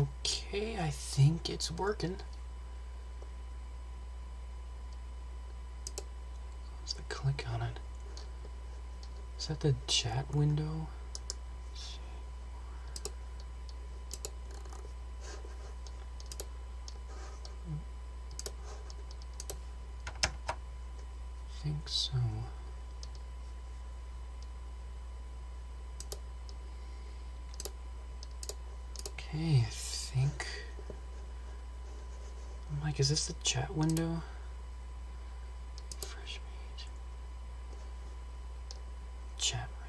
Okay, I think it's working. Let's click on it. Is that the chat window? I think so. Okay, I think. I'm like, is this the chat window? Fresh page. Chat right.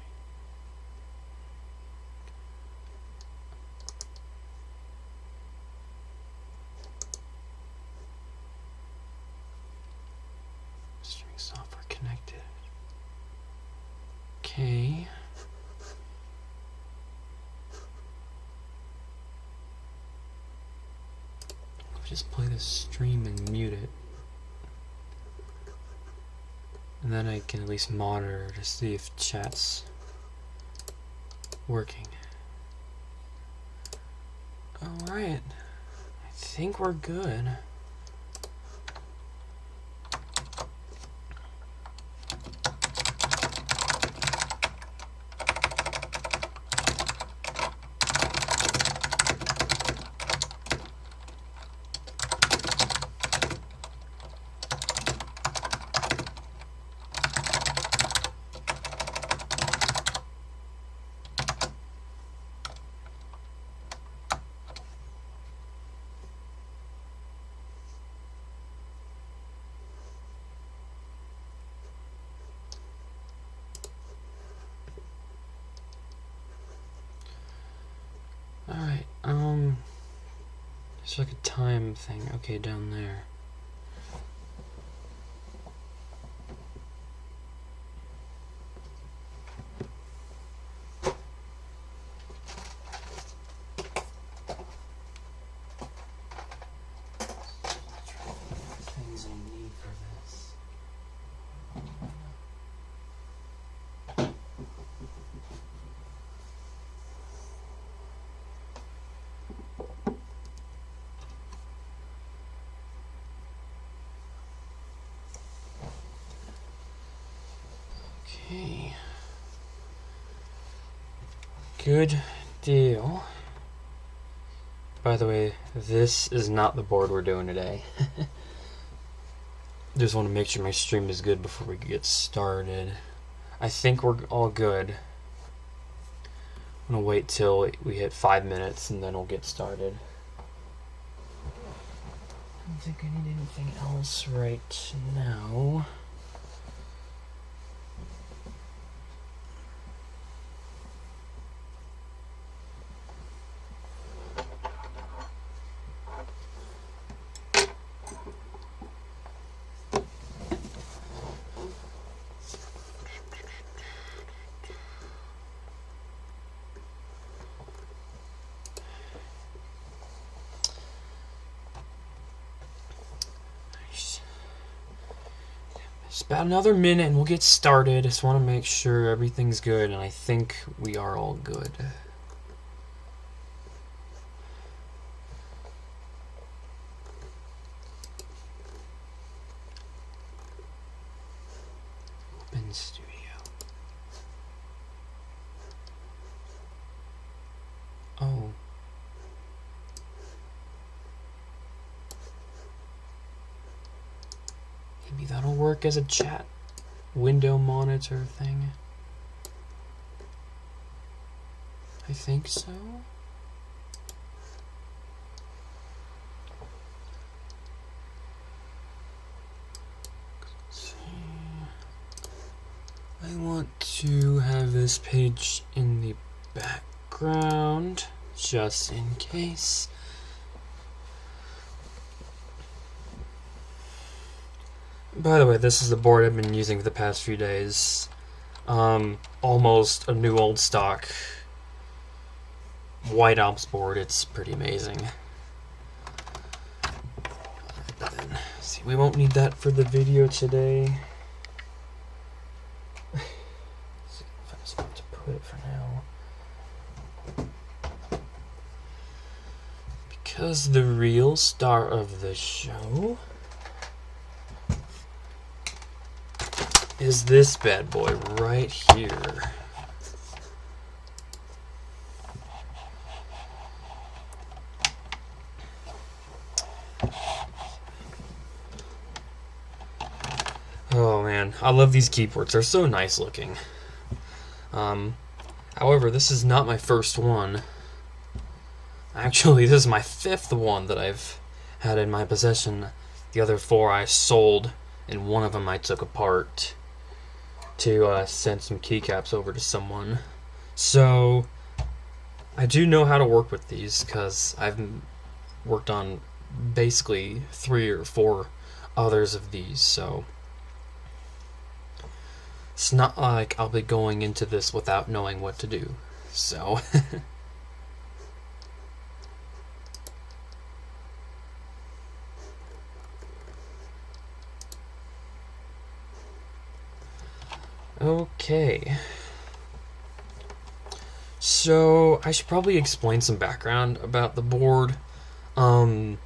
Streaming software connected. Okay. I'll just play this stream and mute it. And then I can at least monitor to see if chat's working. Alright. I think we're good. Alright, there's like a time thing. Okay, down there. Things I need for this. Okay. Good deal. By the way, this is not the board we're doing today. Just want to make sure my stream is good before we get started. I think we're all good. I'm gonna wait till we hit 5 minutes and then we'll get started. I don't think I need anything else right now. Just about another minute and we'll get started. Just want to make sure everything's good, and I think we are all good. Open Studio. Oh. Maybe that'll work as a chat window monitor thing. I think so. Let's see. I want to have this page in the background just in case. By the way, this is the board I've been using for the past few days. Almost a new old stock white Alps board. It's pretty amazing. Then, see, we won't need that for the video today. Let's see if I was about to put it for now. Because the real star of the show is this bad boy right here. Oh man, I love these keyboards. They're so nice looking. However, this is not my first one. Actually, this is my 5th one that I've had in my possession. The other 4 I sold, and one of them I took apart to send some keycaps over to someone. So, I do know how to work with these, because I've worked on basically 3 or 4 others of these, so it's not like I'll be going into this without knowing what to do. So okay. So I should probably explain some background about the board. A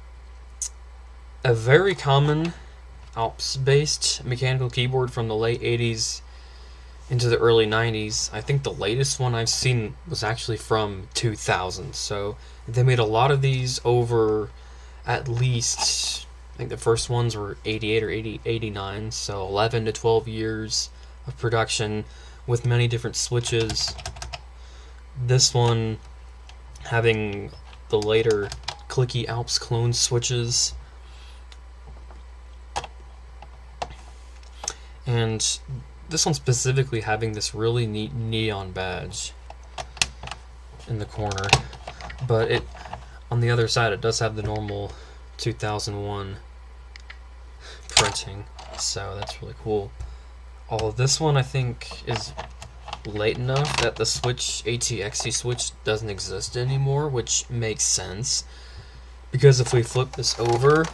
very common Alps-based mechanical keyboard from the late 80s into the early 90s. I think the latest one I've seen was actually from 2000. So they made a lot of these over at least, I think the first ones were 88 or 89, so 11 to 12 years of production with many different switches. This one having the later clicky Alps clone switches. And this one specifically having this really neat neon badge in the corner, but it on the other side it does have the normal 2001 printing, so that's really cool. Although this one I think is late enough that the switch ATXT switch doesn't exist anymore, which makes sense because if we flip this over,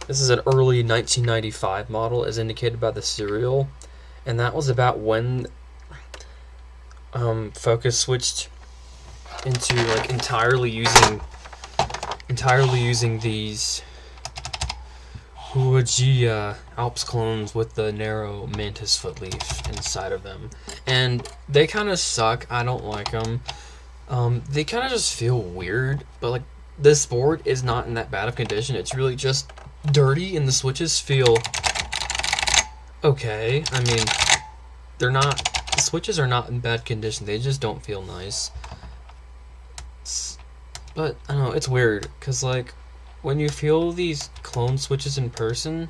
this is an early 1995 model as indicated by the serial. And that was about when Focus switched into like entirely using these Huaji Alps clones with the narrow mantis foot leaf inside of them, and they kind of suck. I don't like them. They kind of just feel weird. But like this board is not in that bad of condition. It's really just dirty, and the switches feel okay. I mean, the switches are not in bad condition, they just don't feel nice. But, I don't know, it's weird, because, like, when you feel these clone switches in person,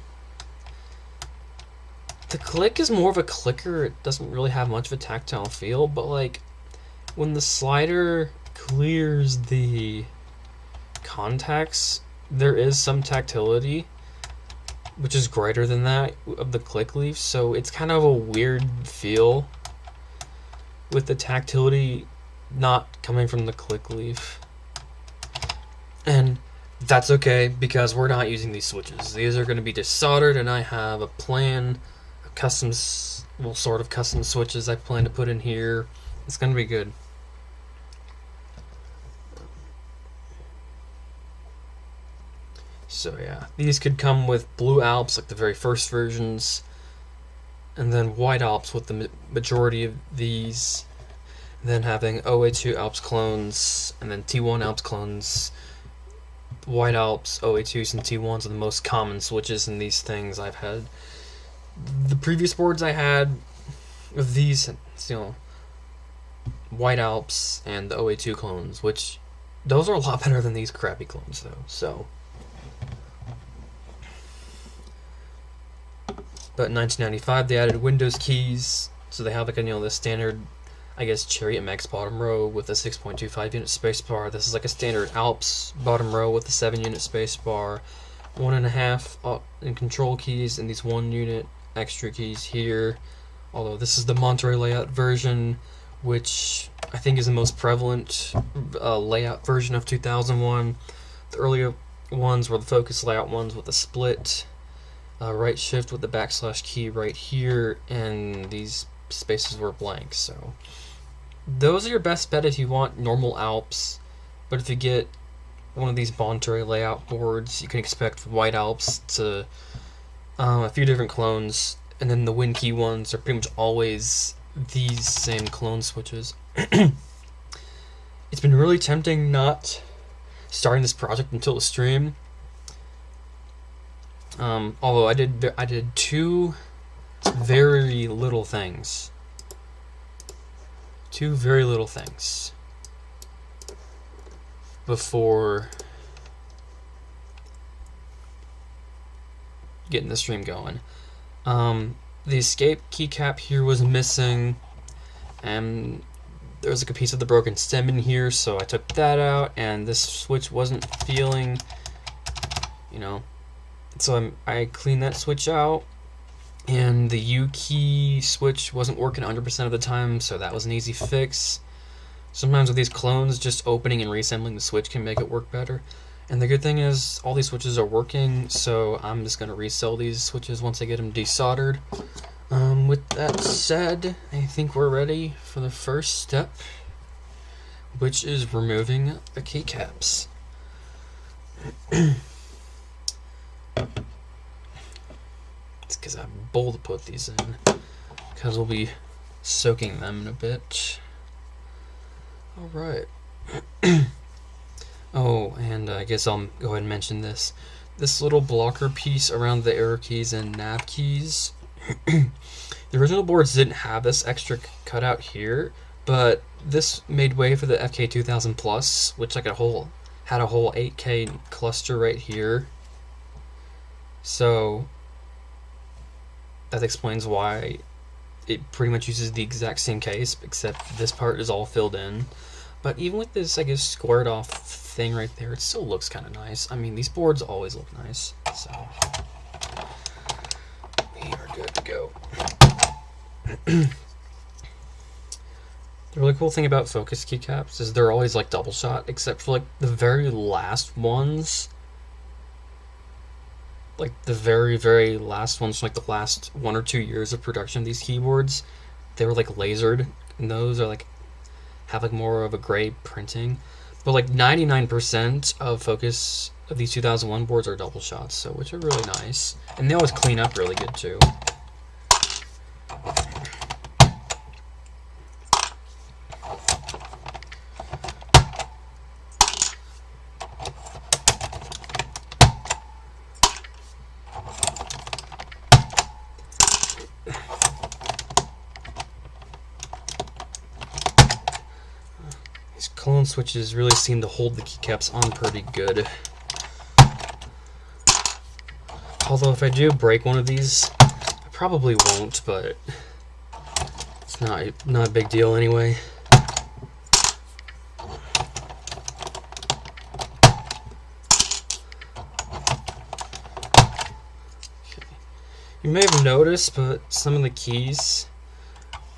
the click is more of a clicker, it doesn't really have much of a tactile feel, but, like, when the slider clears the contacts, there is some tactility, which is greater than that of the click leaf, so it's kind of a weird feel with the tactility not coming from the click leaf. And that's okay, because we're not using these switches. These are going to be desoldered, and I have a plan, sort of custom switches I plan to put in here. It's going to be good. So yeah, these could come with blue Alps, like the very first versions, and then white Alps with the majority of these, and then having OA2 Alps clones, and then T1 Alps clones. White Alps, OA2s, and T1s are the most common switches in these things I've had. The previous boards I had of these, White Alps and the OA2 clones, which those are a lot better than these crappy clones though, so. But in 1995 they added Windows keys, so they have like the standard, I guess, Cherry MX bottom row with a 6.25 unit spacebar. This is like a standard Alps bottom row with a 7 unit spacebar, 1.5 in control keys, and these 1 unit extra keys here. Although this is the Monterey layout version, which I think is the most prevalent layout version of 2001. The earlier ones were the Focus layout ones with a split right shift with the backslash key right here, and these spaces were blank. So those are your best bet if you want normal Alps. But if you get one of these Bontere layout boards, you can expect white Alps to a few different clones, and then the WinKey ones are pretty much always these same clone switches. It's been really tempting not starting this project until the stream. Although I did two very little things. Two very little things before getting the stream going. The escape keycap here was missing, and there was like a piece of the broken stem in here, so I took that out, and this switch wasn't feeling, so I cleaned that switch out, and the U key switch wasn't working 100% of the time, so that was an easy fix. Sometimes with these clones, just opening and reassembling the switch can make it work better. And the good thing is, all these switches are working, so I'm just going to resell these switches once I get them desoldered. With that said, I think we're ready for the first step, which is removing the keycaps. It's because I have a bowl to put these in, because we'll be soaking them in a bit. Alright. Oh, and I guess I'll go ahead and mention this. This little blocker piece around the arrow keys and nav keys, the original boards didn't have this extra cutout here, but this made way for the FK-2000 Plus, which had a whole 8K cluster right here. So that explains why it pretty much uses the exact same case, except this part is all filled in. But even with this, I guess, squared off thing right there, it still looks kind of nice. I mean, these boards always look nice, so we are good to go. The really cool thing about focus keycaps is they're always like double shot, except for like the very last ones. Like the very, very last ones, like the last 1 or 2 years of production of these keyboards, they were like lasered, and those are like have like more of a gray printing. But like 99% of focus of these 2001 boards are double shots, so which are really nice, and they always clean up really good too. These clone switches really seem to hold the keycaps on pretty good. Although if I do break one of these, I probably won't, but it's not a big deal anyway. You may have noticed, but some of the keys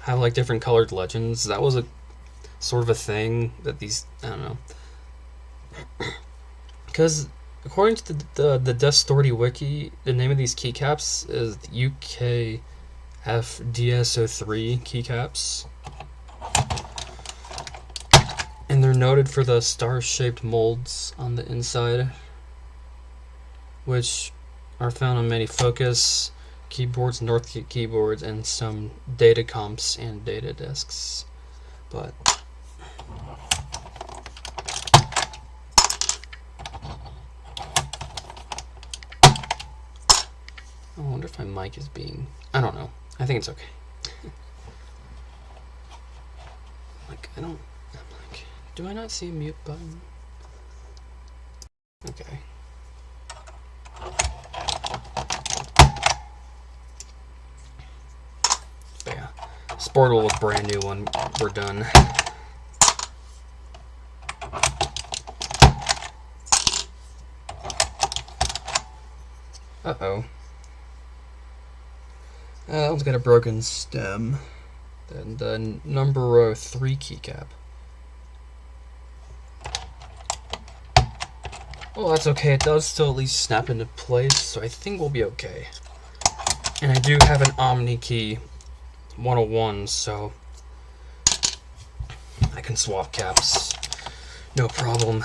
have like different colored legends. That was a sort of a thing that these, I don't know, because according to the Death Authority wiki, the name of these keycaps is UKFDS03 keycaps, and they're noted for the star-shaped molds on the inside, which are found on many Focus keyboards, Northgate keyboards, and some data comps and data discs. But I wonder if my mic is being, I don't know. I think it's okay. Do I not see a mute button? Okay. But yeah, this board will look brand new when we're done. Uh-oh. That one's got a broken stem. Then the number 3 keycap. Well, that's okay. It does still at least snap into place, so I think we'll be okay. And I do have an Omni key 101, so I can swap caps. No problem.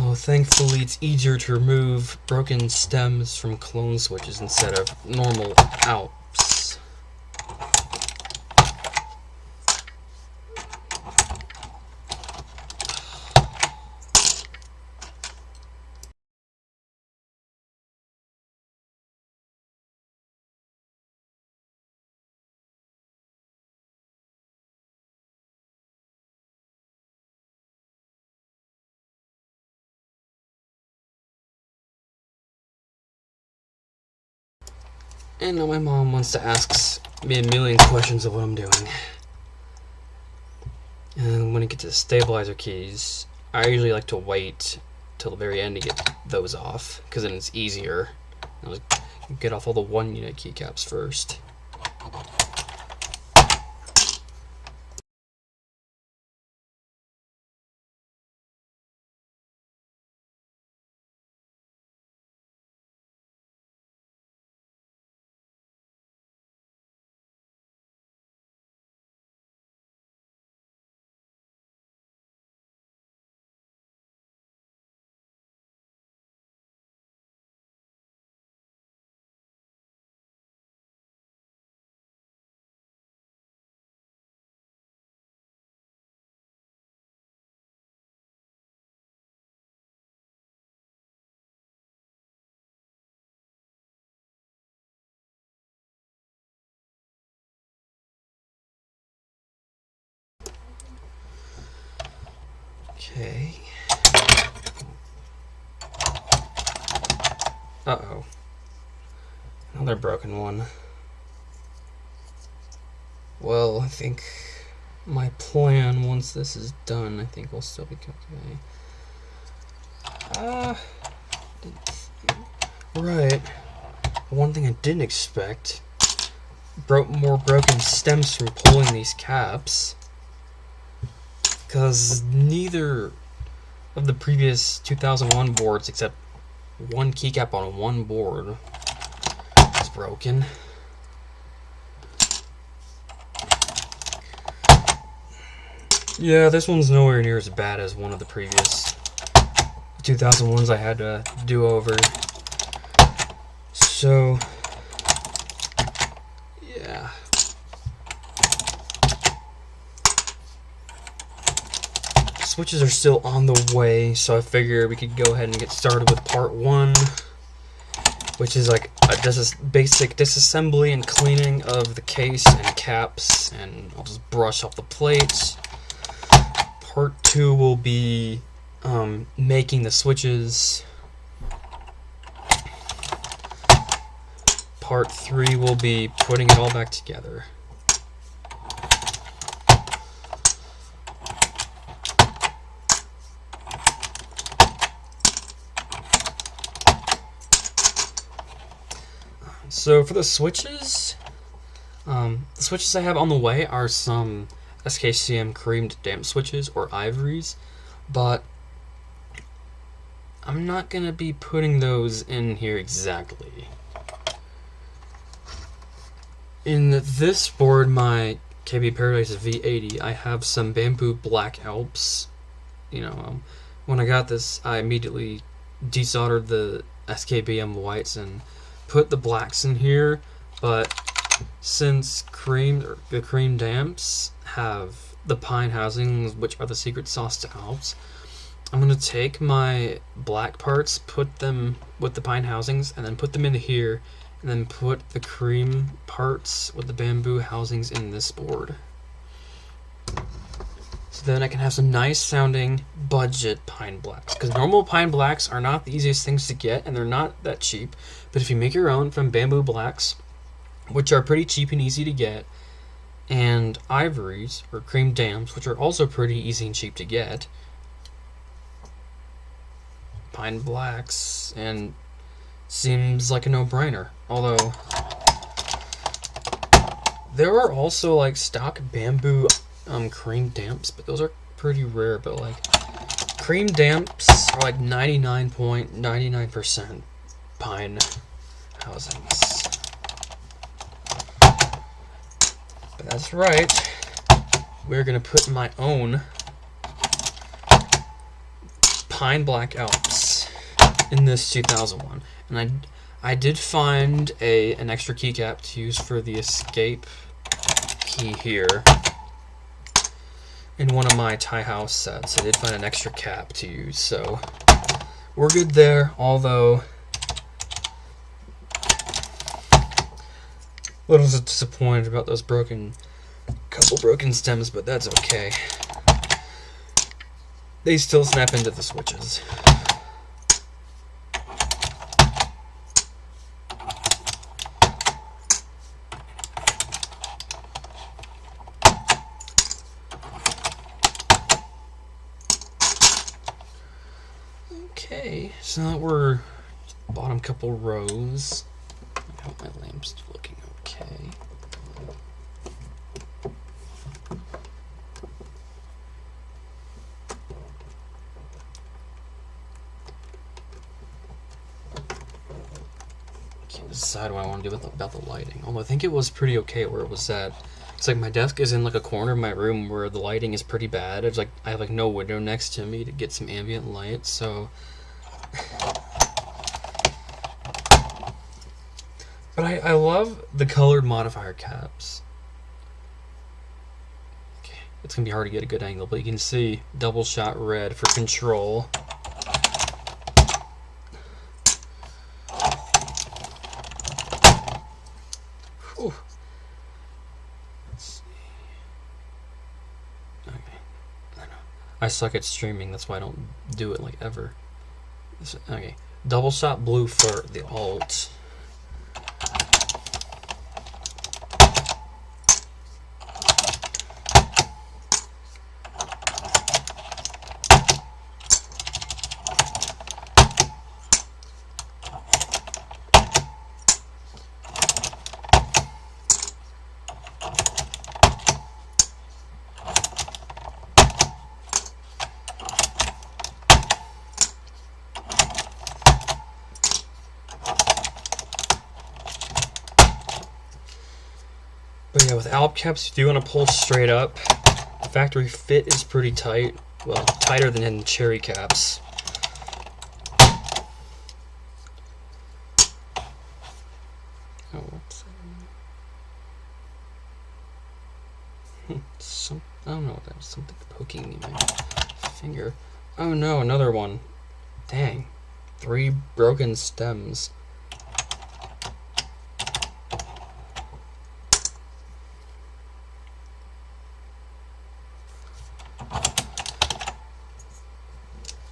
Oh, thankfully it's easier to remove broken stems from clone switches instead of normal Alps. And now my mom wants to ask me a million questions of what I'm doing. And when it gets to stabilizer keys, I usually like to wait till the very end to get those off, because then it's easier. I'll get off all the 1-unit keycaps first. Okay. Uh-oh. Another broken one. Well, I think my plan, once this is done, I think we'll still be okay. Right. One thing I didn't expect, more broken stems from pulling these caps, because neither of the previous 2001 boards, except one keycap on one board, is broken. Yeah, this one's nowhere near as bad as one of the previous 2001s I had to do over. So, yeah. Switches are still on the way, so I figure we could go ahead and get started with part 1, which is like a basic disassembly and cleaning of the case and caps, and I'll just brush off the plates. Part 2 will be making the switches. Part 3 will be putting it all back together. So for the switches I have on the way are some SKCM creamed damp switches or ivories, but I'm not going to be putting those in here exactly. In this board, my KB Paradise V80, I have some bamboo black Alps. When I got this, I immediately desoldered the SKBM whites and put the blacks in here, but since the cream damps have the pine housings, which are the secret sauce to Alps, I'm going to take my black parts, put them with the pine housings, and then put them into here, and then put the cream parts with the bamboo housings in this board. So then I can have some nice sounding budget pine blacks, because normal pine blacks are not the easiest things to get, and they're not that cheap, but if you make your own from bamboo blacks, which are pretty cheap and easy to get, and ivories, or cream damps, which are also pretty easy and cheap to get, pine blacks, and seems like a no-brainer. Although, there are also like stock bamboo cream damps, but those are pretty rare. But like, cream damps are like 99.99% pine housings. But that's right, we're gonna put my own pine black Alps in this 2001, and I did find an extra keycap to use for the escape key here in one of my tie house sets. I did find an extra cap to use, so we're good there, although a little disappointed about those couple broken stems, but that's okay. They still snap into the switches. Okay, so now that we're bottom couple rows, I hope my lamp's looking okay. Can't decide what I want to do about the lighting. Although I think it was pretty okay where it was at. It's like my desk is in like a corner of my room where the lighting is pretty bad. It's like I have like no window next to me to get some ambient light, so. But I love the colored modifier caps. Okay, it's gonna be hard to get a good angle, but you can see double shot red for control. Whew. Let's see. Okay, I know. I suck at streaming, that's why I don't do it like ever. Okay, double shot blue for the alt. But yeah, with Alp caps, you do want to pull straight up. The factory fit is pretty tight. Well, tighter than in cherry caps. Oh, whoops. I don't know what that was. Something poking me in my finger. Oh no, another one. Dang. 3 broken stems.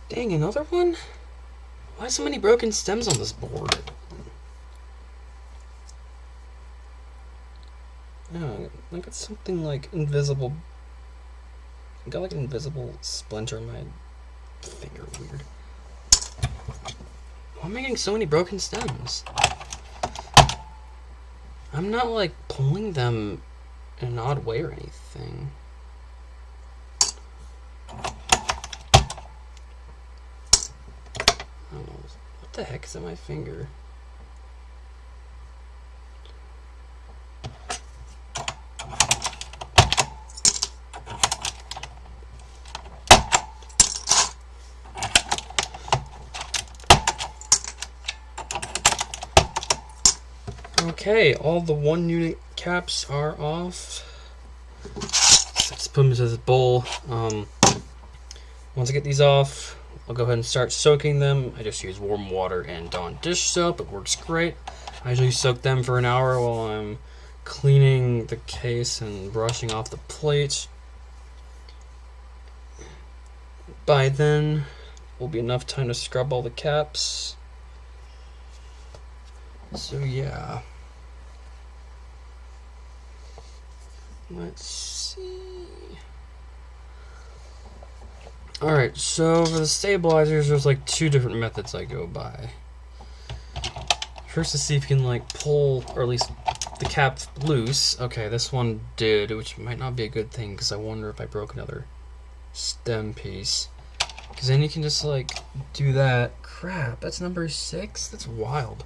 Dang, another one? Why so many broken stems on this board? Oh, I got something like invisible. I got like an invisible splinter in my finger. Weird. Why am I getting so many broken stems? I'm not like pulling them in an odd way or anything. I don't know. What the heck is in my finger? Okay, all the 1 unit caps are off. Let's put them into this bowl. Once I get these off, I'll go ahead and start soaking them. I just use warm water and Dawn dish soap. It works great. I usually soak them for an hour while I'm cleaning the case and brushing off the plate. By then, will be enough time to scrub all the caps. So yeah. Let's see. Alright, so for the stabilizers, there's like 2 different methods I go by. First, to see if you can like pull, or at least the cap loose. Okay, this one did, which might not be a good thing because I wonder if I broke another stem piece. Because then you can just like do that. Crap, that's number 6? That's wild.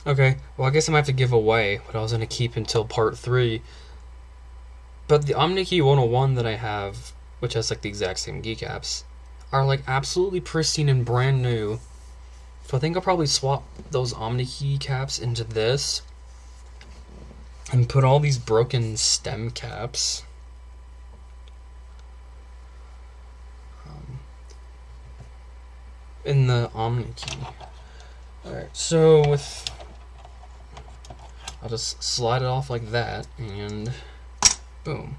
Okay, well I guess I might have to give away what I was going to keep until part 3. But the OmniKey 101 that I have which has like the exact same keycaps, are like absolutely pristine and brand new. So I think I'll probably swap those Omni keycaps into this and put all these broken stem caps in the Omni key. Alright, so I'll just slide it off like that, and boom.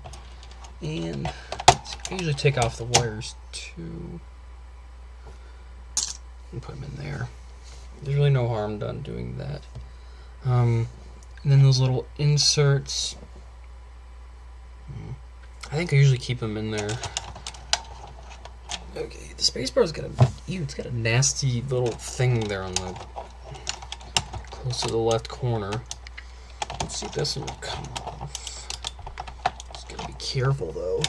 And I usually take off the wires too and put them in there. There's really no harm done doing that. And then those little inserts, I think I usually keep them in there. Okay, the spacebar's got it's got a nasty little thing there on the close to the left corner. Let's see if this one will come off. Just gotta be careful though.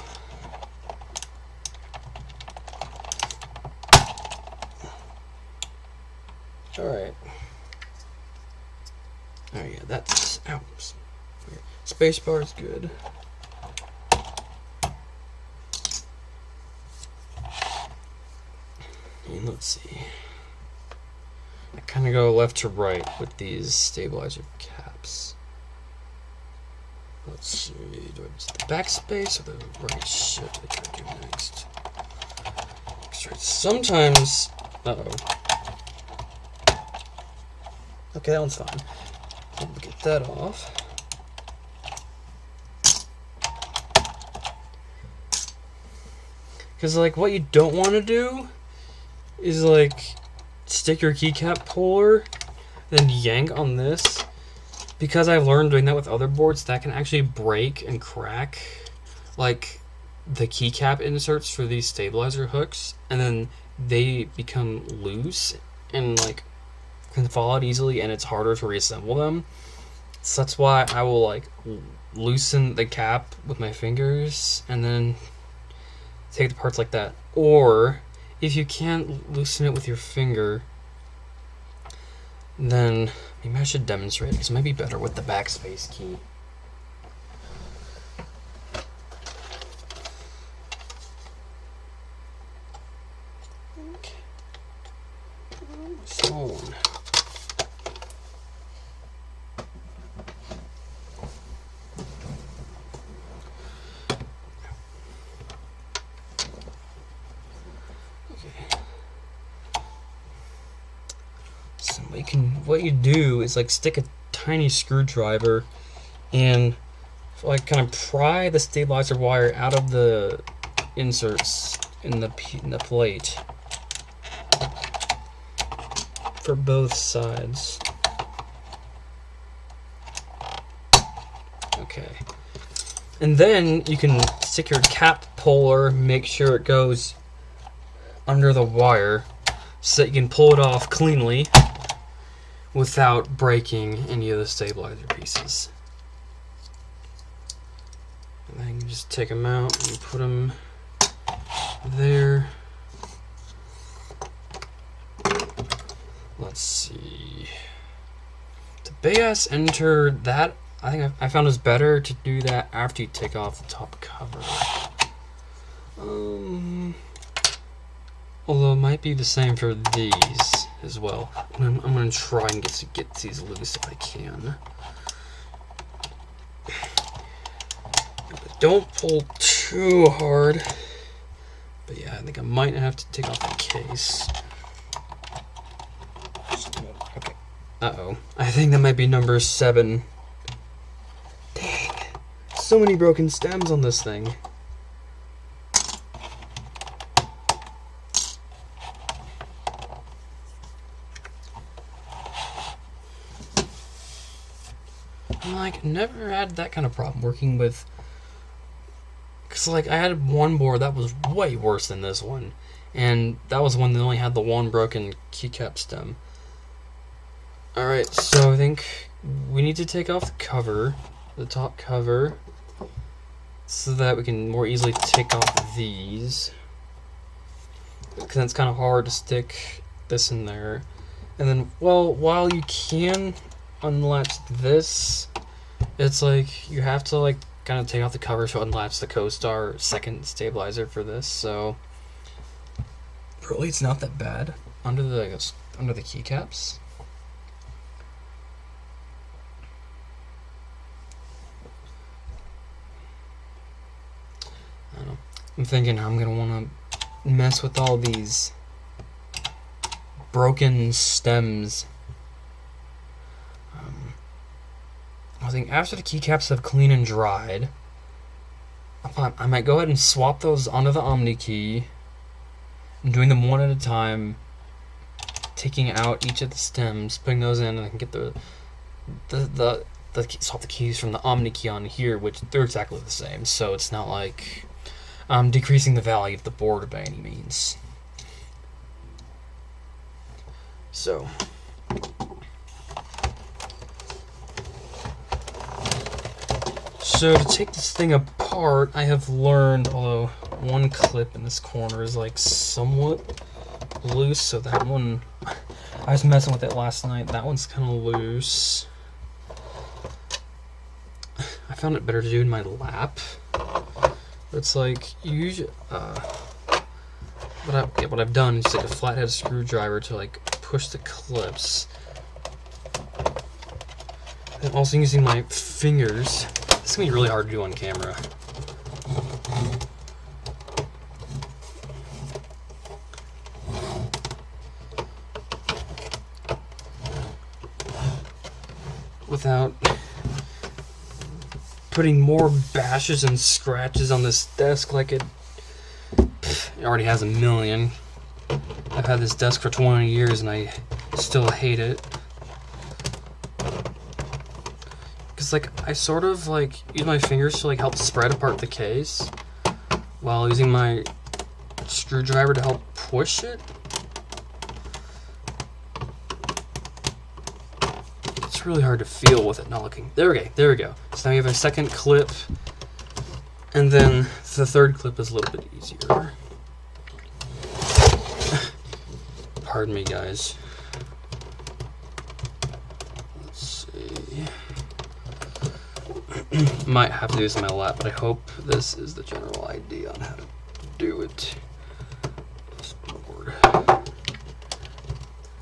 Alright. Oh yeah, that's Alps. Spacebar is good. And let's see. I kind of go left to right with these stabilizer caps. Let's see. Do I use the backspace or the right shift? I try to do next. Sometimes. Uh-oh. Okay, that one's fine. So we'll get that off. Because, like, what you don't want to do is, like, stick your keycap puller, then yank on this. Because I've learned doing that with other boards, that can actually break and crack, like, the keycap inserts for these stabilizer hooks, and then they become loose and, like, can fall out easily, and it's harder to reassemble them. So that's why I will, like, loosen the cap with my fingers and then take the parts like that. Or if you can't loosen it with your finger, then maybe I should demonstrate it, because it might be better with the backspace key. Okay. So what you do is like stick a tiny screwdriver and like kind of pry the stabilizer wire out of the inserts in the plate for both sides. Okay. And then you can stick your cap puller, make sure it goes under the wire so that you can pull it off cleanly without breaking any of the stabilizer pieces. And then you can just take them out and put them there. Let's see. The big ass enter, that I think I found is better to do that after you take off the top cover. Although it might be the same for these as well. I'm gonna try and get these loose if I can. But don't pull too hard. But yeah, I think I might have to take off the case. Okay. Uh-oh. I think that might be number 7. Dang. So many broken stems on this thing. Like, never had that kind of problem working with, because like I had one board that was way worse than this one, and that was one that only had the one broken keycap stem. Alright, so I think we need to take off the cover, the top cover, so that we can more easily take off these, because it's kind of hard to stick this in there. And then, well, while you can unlatch this, it's like you have to like kind of take off the cover so it unlatch the Co-Star second stabilizer for this. So really, it's not that bad under the keycaps. I don't know. I'm thinking I'm gonna want to mess with all these broken stems. I think after the keycaps have clean and dried, I might go ahead and swap those onto the Omni key. I'm doing them one at a time, taking out each of the stems, putting those in, and I can get swap the keys from the Omni key on here, which they're exactly the same. So it's not like I'm decreasing the value of the board by any means. So to take this thing apart, I have learned, although one clip in this corner is like somewhat loose, so that one, I was messing with it last night, that one's kind of loose. I found it better to do in my lap. It's like, usually, what I've done is like a flathead screwdriver to like push the clips. I'm also using my fingers. This is going to be really hard to do on camera. Without putting more bashes and scratches on this desk like it already has a million. I've had this desk for 20 years and I still hate it. Because like I sort of like use my fingers to like help spread apart the case while using my screwdriver to help push it. It's really hard to feel with it not looking. There we go. So now you have a second clip, and then the third clip is a little bit easier. Pardon me, guys. Let's see. Might have to do this in my lap, but I hope this is the general idea on how to do it.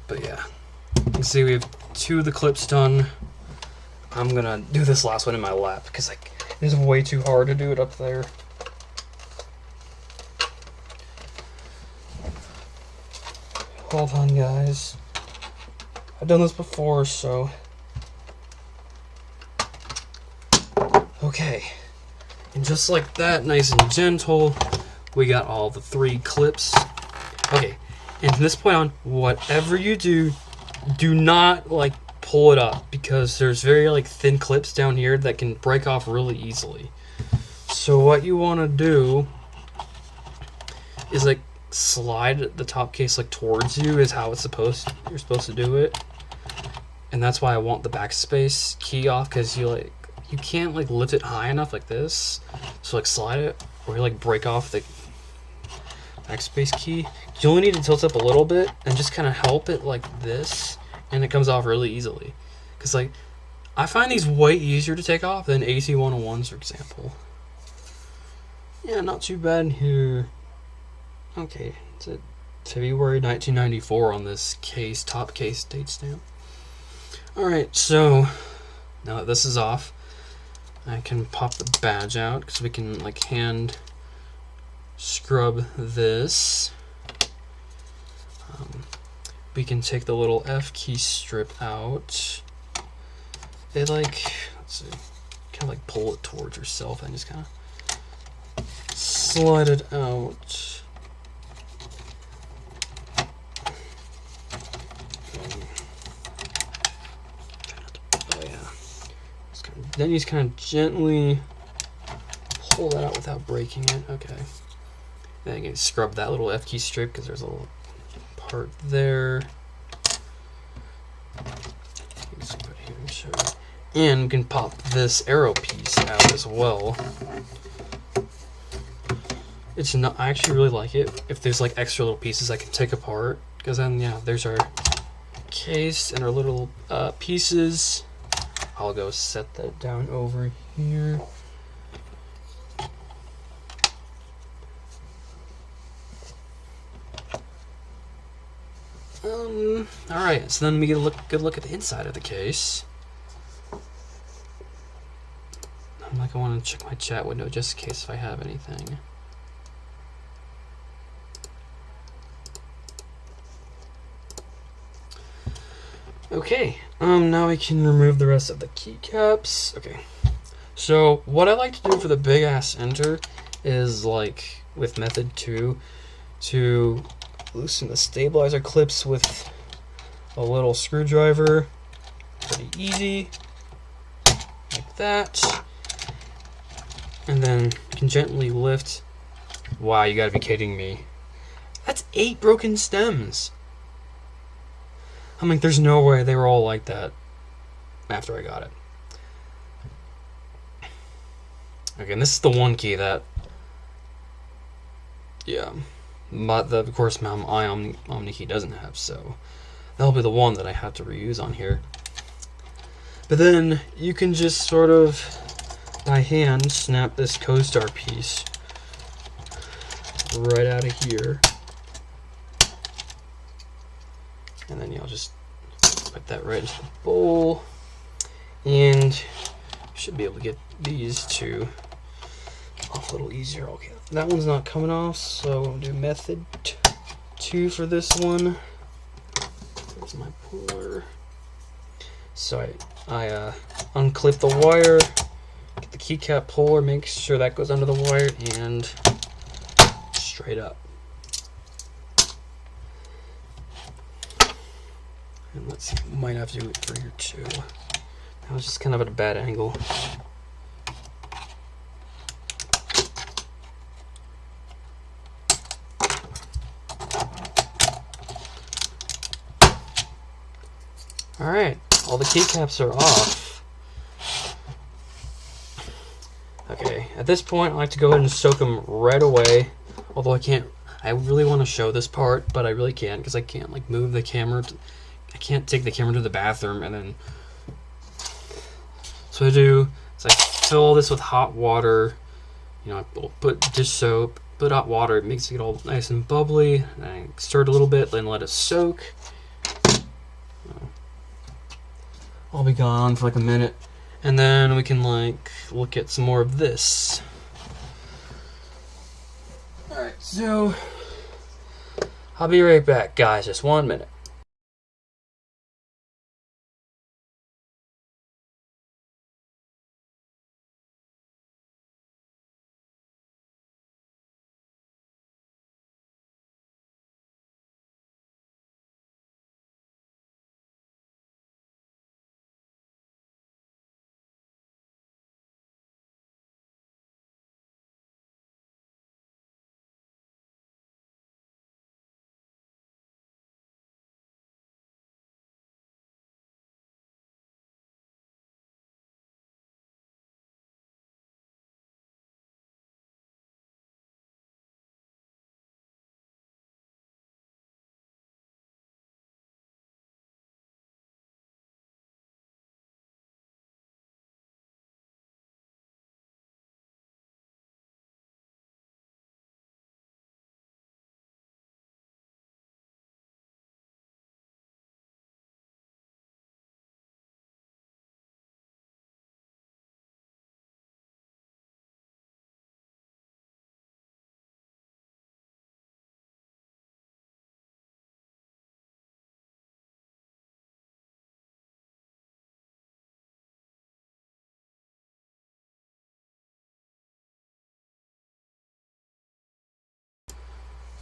But yeah, you can see we have two of the clips done. I'm gonna do this last one in my lap because like it is way too hard to do it up there. Hold on, guys. I've done this before, so. Okay. And just like that, nice and gentle, we got all the three clips. Okay. And from this point on, whatever you do, do not like pull it up because there's very like thin clips down here that can break off really easily. So what you want to do is like slide the top case like towards you is how you're supposed to do it. And that's why I want the backspace key off, because you can't like lift it high enough like this. So like slide it or you like break off the backspace key. You only need to tilt up a little bit and just kind of help it like this, and it comes off really easily. Because like I find these way easier to take off than AC-101s, for example. Yeah, not too bad here. Okay, it's a February 1994 on this case, top case date stamp. Alright, so now that this is off, I can pop the badge out because we can like hand scrub this. We can take the little F key strip out. It like, let's see, kind of like pull it towards yourself and just kind of slide it out. Then you just kind of gently pull that out without breaking it. Okay. Then you can scrub that little F key strip because there's a little part there. Just put here and show you. And we can pop this arrow piece out as well. It's not. I actually really like it. If there's like extra little pieces I can take apart, because then yeah, there's our case and our little pieces. I'll go set that down over here. Alright, so then we get a good look at the inside of the case. I'm like, I want to check my chat window just in case if I have anything. Okay, now we can remove the rest of the keycaps. Okay, so what I like to do for the big ass enter is, like with method 2, to loosen the stabilizer clips with a little screwdriver. Pretty easy, like that. And then you can gently lift. Wow, you gotta be kidding me. That's 8 broken stems. I'm like, there's no way they were all like that after I got it. Okay, and this is the one key that, yeah, but of course my Omni key doesn't have, so that'll be the one that I have to reuse on here. But then you can just sort of by hand snap this co-star piece right out of here, and then you'll just put that right into the bowl, and you should be able to get these two off a little easier. Okay, that one's not coming off, so we'll do method 2 for this one. There's my puller. So I unclip the wire, get the keycap puller, make sure that goes under the wire, and straight up. And let's see, might have to do it for here too. That was just kind of at a bad angle. Alright, all the keycaps are off. Okay, at this point I like to go ahead and soak them right away. Although I really want to show this part, but I really can't because I can't like move the camera. I can't take the camera to the bathroom and then. So what I do is I fill this with hot water. You know, I put dish soap, put hot water. It makes it all nice and bubbly. And I stir it a little bit, then let it soak. I'll be gone for like a minute, and then we can like look at some more of this. Alright, so I'll be right back, guys, just 1 minute.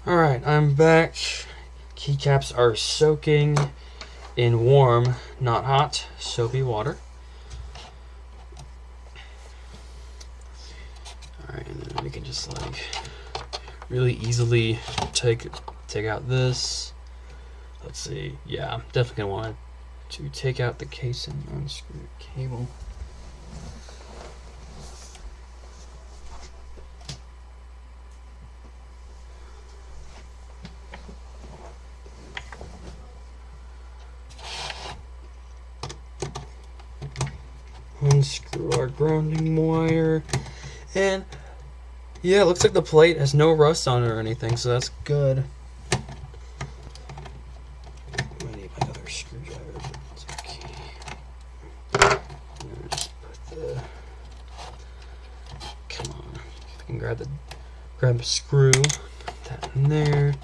Alright, I'm back. Keycaps are soaking in warm, not hot, soapy water. Alright, and then we can just like really easily take out this. Let's see. Yeah, I'm definitely gonna want to take out the case and unscrew the cable. Unscrew our grounding wire, and yeah, it looks like the plate has no rust on it or anything, so that's good. can grab a screw, put that in there,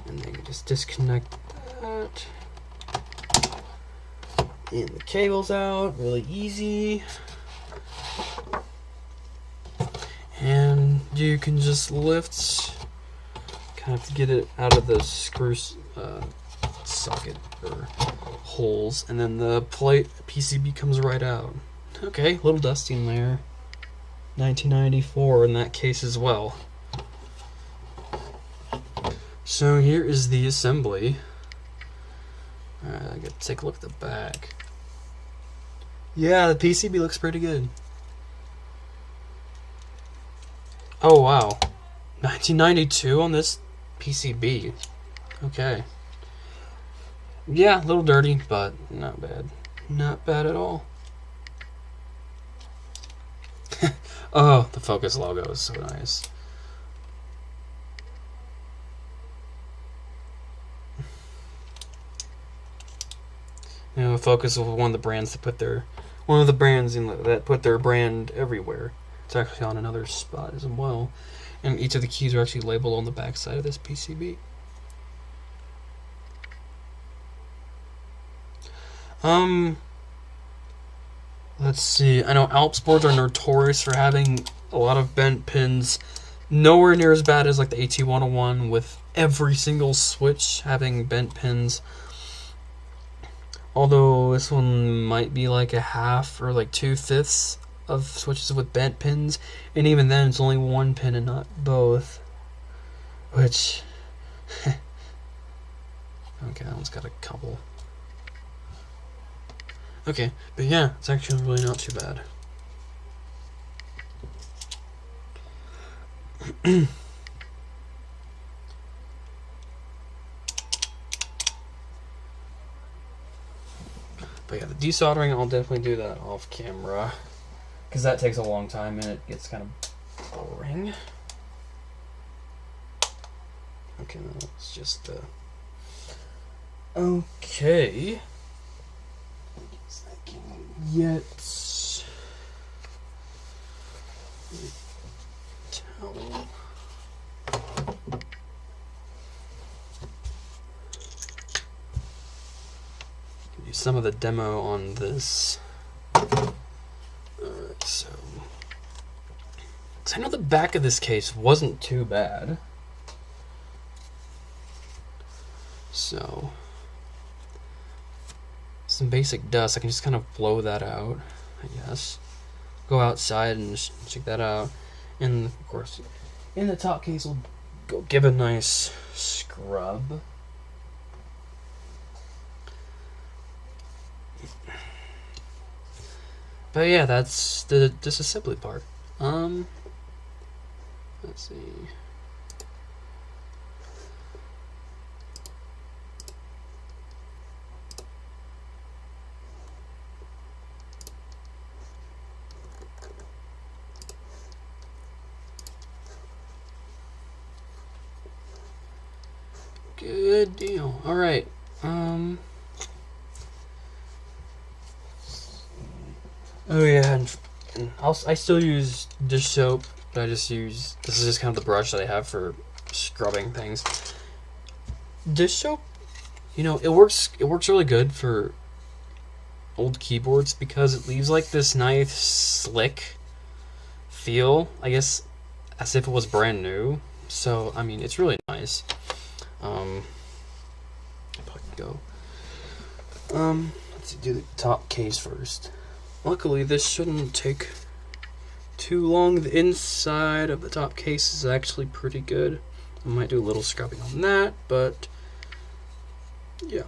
and then you just disconnect that. And the cable's out, really easy. And you can just lift, kind of have to get it out of the screw socket or holes, and then the plate PCB comes right out. Okay, a little dusty in there. 1994 in that case as well. So here is the assembly. Alright, I gotta take a look at the back. Yeah, the PCB looks pretty good. Oh wow, 1992 on this PCB. Okay. Yeah, a little dirty, but not bad. Not bad at all. Oh, the Focus logo is so nice. You know, Focus was one of the brands that put their brand everywhere. It's actually on another spot as well, and each of the keys are actually labeled on the back side of this PCB. Let's see. I know Alps boards are notorious for having a lot of bent pins. Nowhere near as bad as like the FK-2001 with every single switch having bent pins. Although this one might be like a half or like 2/5 of switches with bent pins, and even then it's only one pin and not both. Which okay, that one's got a couple. Okay, but yeah, it's actually really not too bad. But yeah, the desoldering, I'll definitely do that off camera, because that takes a long time and it gets kind of boring. Okay, that's just okay. Yet towel. Do some of the demo on this. Alright, so I know the back of this case wasn't too bad. So some basic dust, I can just kind of blow that out, I guess. Go outside and just check that out. And of course, in the top case, we'll go give a nice scrub. But yeah, that's the disassembly part. Let's see. Good deal. All right. Oh yeah, and I still use dish soap, but I just use, this is just kind of the brush that I have for scrubbing things. Dish soap, you know, it works really good for old keyboards because it leaves like this nice slick feel, I guess, as if it was brand new. So I mean, it's really nice. Go. Let's do the top case first. Luckily, this shouldn't take too long. The inside of the top case is actually pretty good. I might do a little scrubbing on that, but yeah.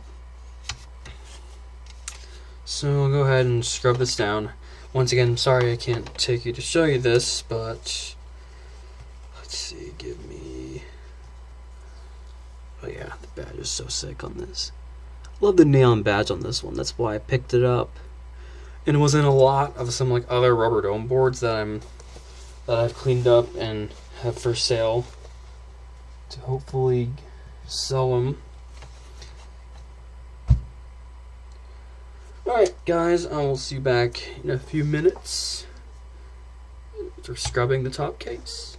So I'll go ahead and scrub this down. Once again, sorry I can't take you to show you this, but let's see, give me. Oh yeah, the badge is so sick on this. Love the neon badge on this one. That's why I picked it up. And it was in a lot of some like other rubber dome boards that I've cleaned up and have for sale to hopefully sell them. Alright guys, I will see you back in a few minutes. After scrubbing the top case.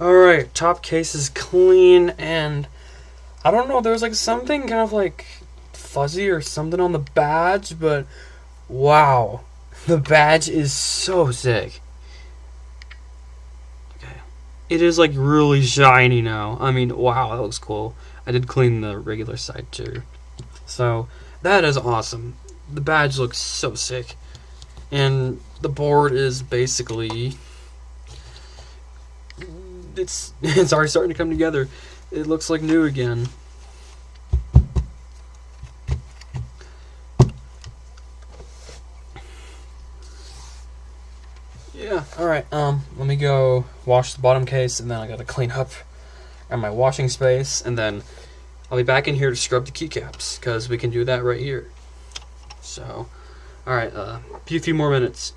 Alright, top case is clean, and I don't know, there's like something kind of like fuzzy or something on the badge, but wow, the badge is so sick. Okay. It is like really shiny now. I mean, wow, that looks cool. I did clean the regular side too. So, that is awesome. The badge looks so sick. And the board is basically... It's already starting to come together. It looks like new again. Yeah, alright, let me go wash the bottom case, and then I gotta clean up my washing space, and then I'll be back in here to scrub the keycaps, because we can do that right here. So, alright, few more minutes.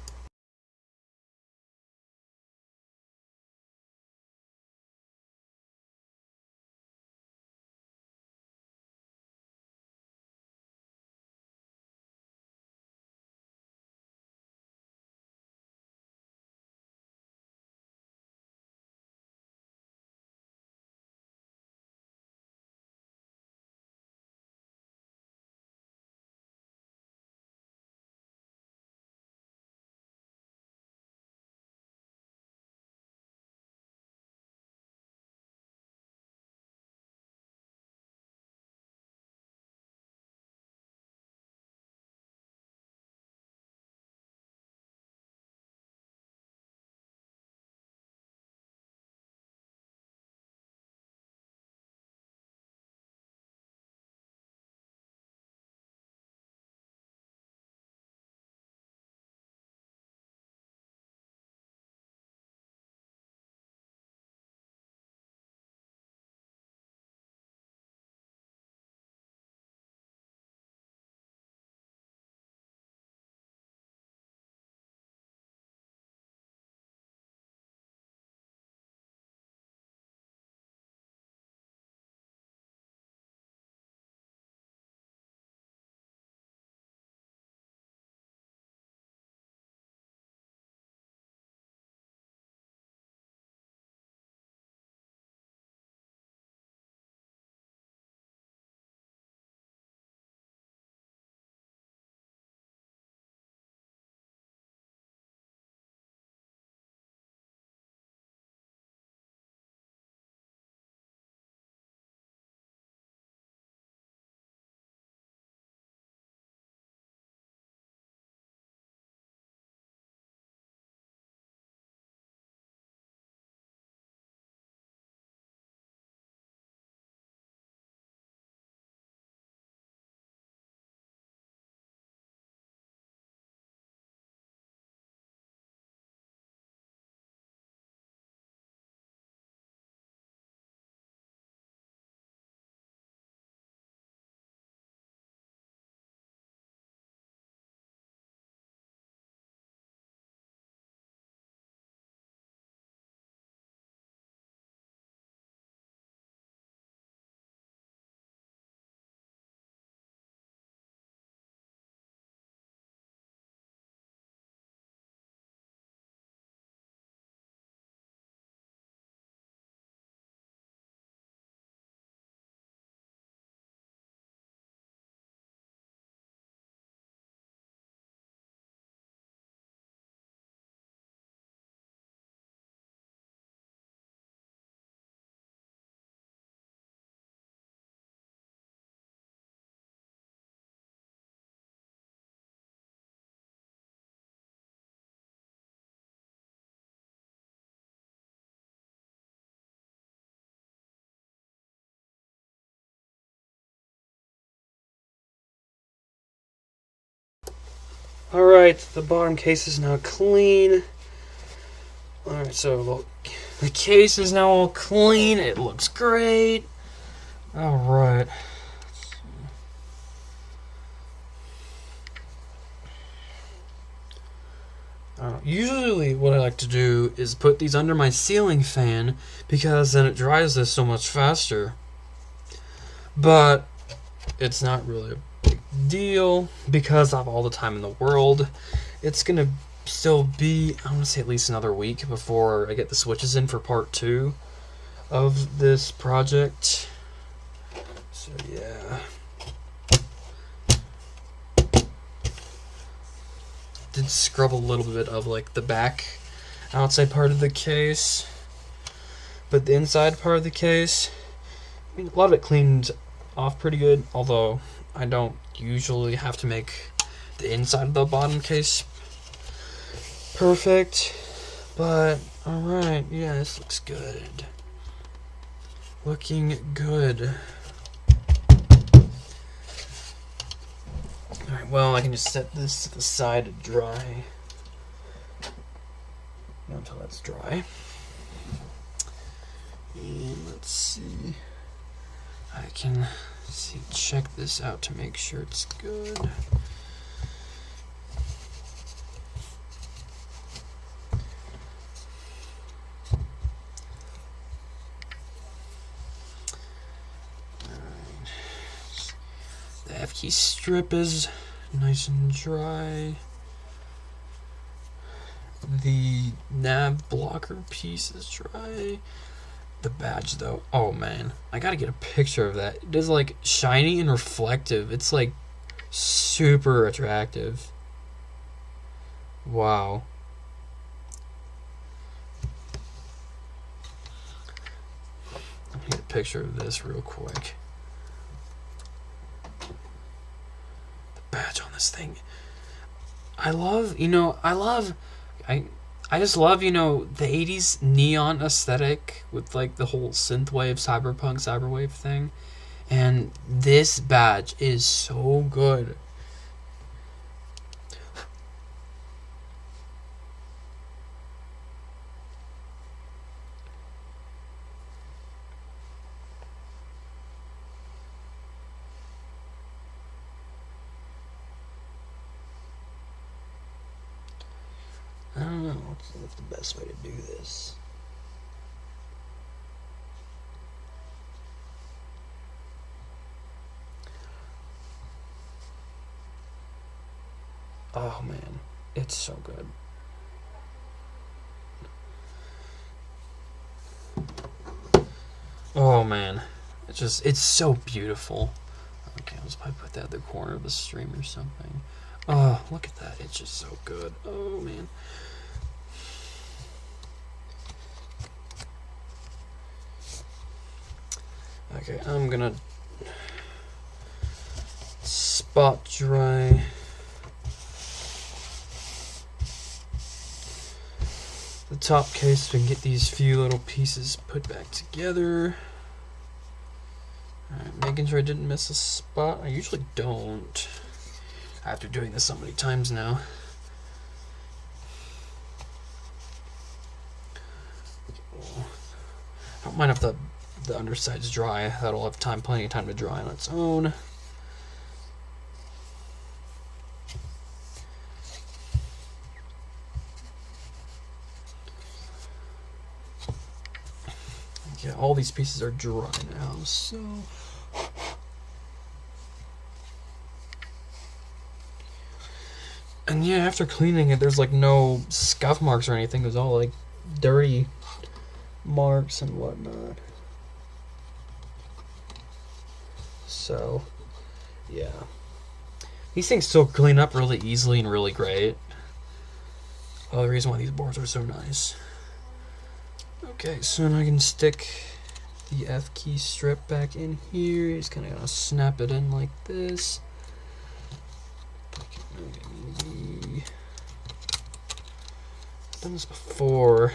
Alright, the bottom case is now clean. Alright, so look, the case is now all clean. It looks great. Alright. Usually what I like to do is put these under my ceiling fan, because then it dries this so much faster. But it's not really a big deal because I have all the time in the world. It's gonna still be, I want to say, at least another week before I get the switches in for part 2. of this project. So yeah. Did scrub a little bit of like the back outside part of the case, but the inside part of the case, I mean, a lot of it cleaned off pretty good, although I don't usually have to make the inside of the bottom case perfect. But alright, yeah, this looks good. Looking good. Alright, well, I can just set this to the side to dry. Until that's dry. And let's see. I can check this out to make sure it's good. Alright. The FK strip is nice and dry. The nav blocker piece is dry. The badge though, oh man, I gotta get a picture of that. It is like shiny and reflective. It's like super attractive. Wow. Let me get a picture of this real quick. The badge on this thing. I just love, the 80s neon aesthetic with like the whole synthwave, cyberpunk, cyberwave thing. And this badge is so good. I don't know what's the best way to do this. Oh man, it's so good. Oh man, it's so beautiful. Okay, let's probably put that at the corner of the stream or something. Oh, look at that, it's just so good. Oh man. Okay, I'm gonna spot dry the top case so we can get these few little pieces put back together. Alright, making sure I didn't miss a spot. I usually don't, after doing this so many times now. I don't mind if the underside's dry. That'll have plenty of time to dry on its own. Yeah, all these pieces are dry now, so and yeah, after cleaning it, there's like no scuff marks or anything. It was all like dirty marks and whatnot. So, yeah. These things still clean up really easily and really great. The reason why these boards are so nice. Okay, so now I can stick the F key strip back in here. Just kind of gonna snap it in like this. Maybe I've done this before.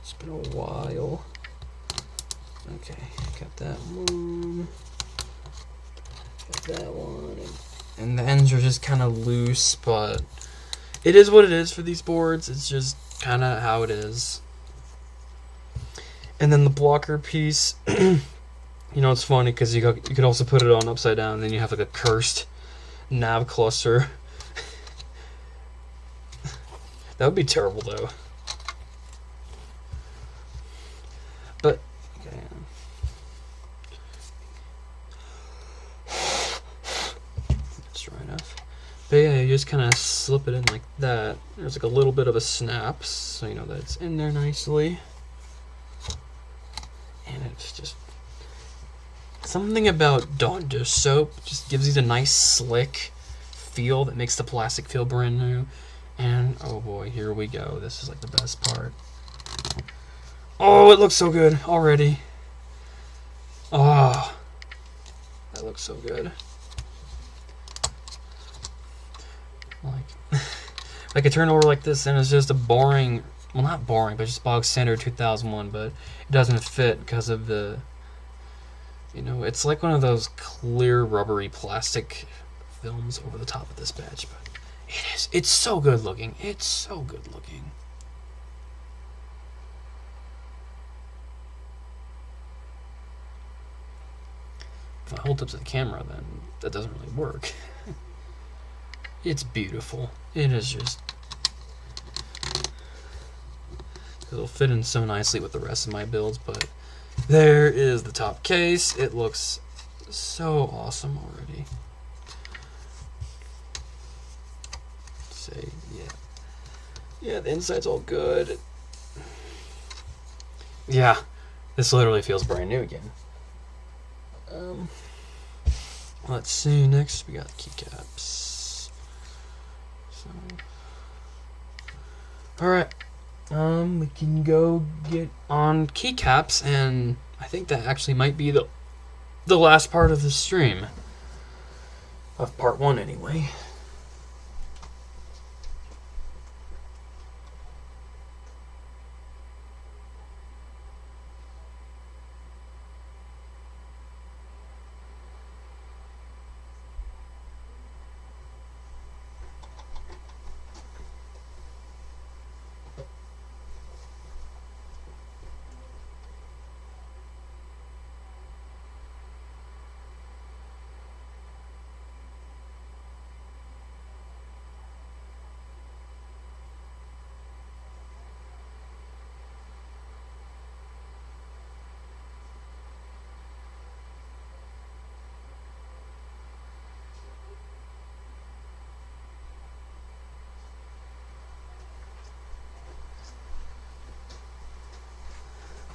It's been a while. Okay, got that one. Got that one. And the ends are just kind of loose, but it is what it is for these boards. It's just kind of how it is. And then the blocker piece, it's funny because you could also put it on upside down, and then you have like a cursed nav cluster. That would be terrible though. But okay. That's dry enough. But yeah, you just kind of slip it in like that. There's like a little bit of a snap, so you know that it's in there nicely. And it's just something about Dawn dish soap just gives you the nice slick feel that makes the plastic feel brand new. And oh boy, here we go. This is like the best part. Oh, it looks so good already. Oh, that looks so good. Like, I could turn over like this and it's just a boring, well, not boring, but just bog standard 2001, but it doesn't fit because of the, you know, it's like one of those clear rubbery plastic films over the top of this badge, but it's so good looking. It's so good looking. If I hold up to the camera, then that doesn't really work. It's beautiful. It is just... It'll fit in so nicely with the rest of my builds, but there is the top case. It looks so awesome already. Say, yeah, the inside's all good. Yeah, this literally feels brand new again. Let's see, next we got keycaps. So, alright, we can go get on keycaps, and I think that actually might be the last part of the stream. Of part 1 anyway.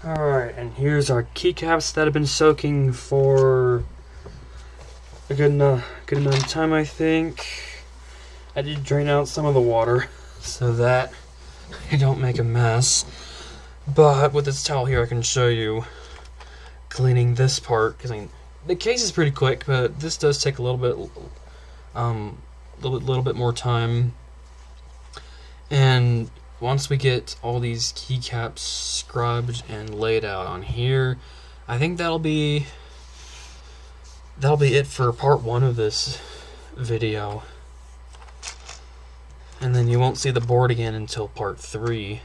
Alright, and here's our keycaps that have been soaking for a good amount of time, I think. I did drain out some of the water so that I don't make a mess. But with this towel here, I can show you cleaning this part, because I mean, the case is pretty quick, but this does take a little bit more time. And once we get all these keycaps scrubbed and laid out on here, I think that'll be it for part 1 of this video. And then you won't see the board again until part 3.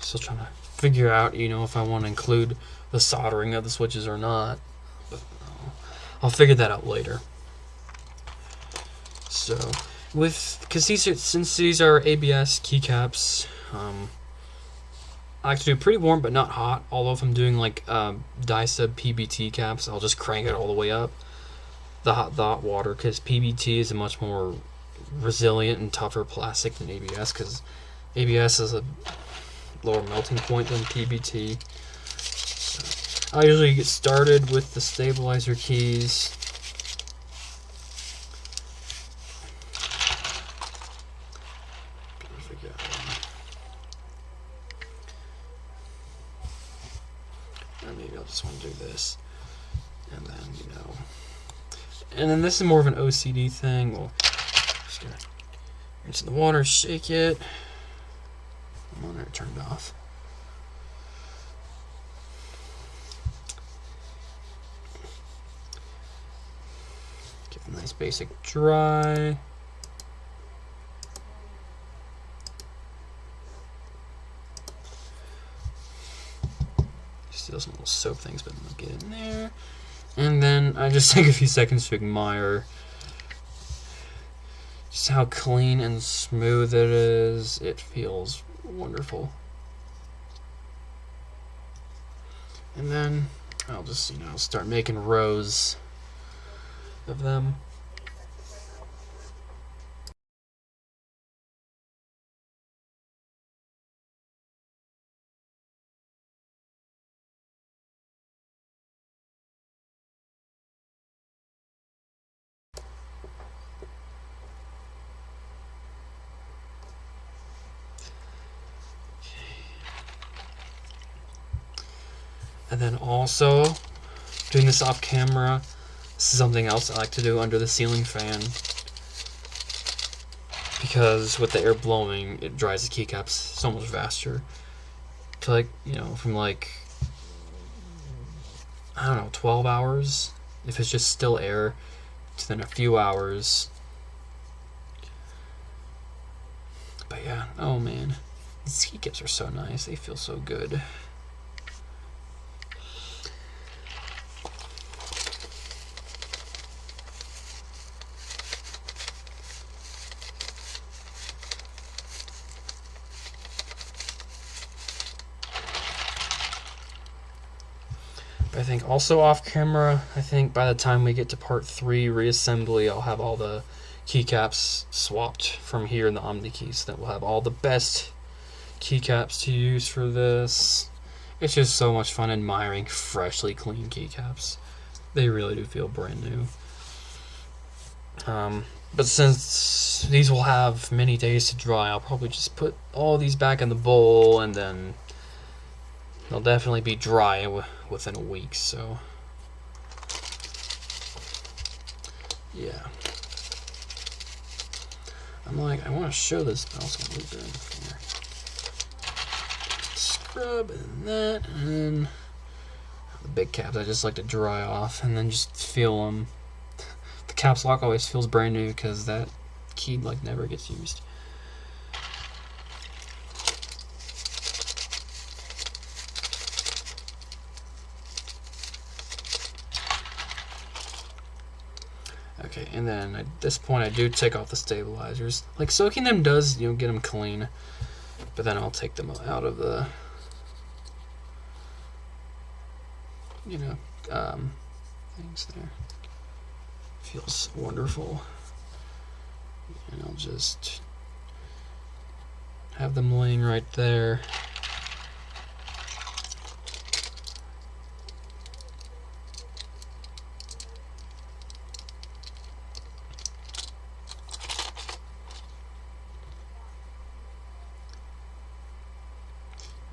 Still trying to figure out, you know, if I want to include the soldering of the switches or not. But I'll figure that out later. So, since these are ABS keycaps, I like to do pretty warm but not hot. Although if I'm doing like DISA PBT caps, I'll just crank it all the way up. The hot water, because PBT is a much more resilient and tougher plastic than ABS, because ABS has a lower melting point than PBT. So I usually get started with the stabilizer keys. Maybe I'll just want to do this, and then, you know, and then this is more of an OCD thing. Well, just gonna rinse in the water, shake it. Come on, it turned off. Give it a nice basic dry. Still some little soap things, but I'll get in there. And then I just take a few seconds to admire just how clean and smooth it is. It feels wonderful. And then I'll just, you know, start making rows of them. And then also, doing this off camera, this is something else I like to do under the ceiling fan. Because with the air blowing, it dries the keycaps so much faster. To like, from like, I don't know, 12 hours, if it's just still air, to then a few hours. But yeah, oh man, these keycaps are so nice, they feel so good. I think also off camera, I think by the time we get to part 3 reassembly, I'll have all the keycaps swapped from here in the Omni keys, so that we'll have all the best keycaps to use for this. It's just so much fun admiring freshly clean keycaps. They really do feel brand new. But since these will have many days to dry, I'll probably just put all these back in the bowl, and then they'll definitely be dry within a week, so yeah. I'm like, I want to show this, but I also want to leave it in here. Scrub and that, and then the big caps I just like to dry off and then just feel them. The caps lock always feels brand new because that key like never gets used. Okay, and then at this point I do take off the stabilizers. Like, soaking them does, get them clean, but then I'll take them out of the, things there. Feels wonderful. And I'll just have them laying right there.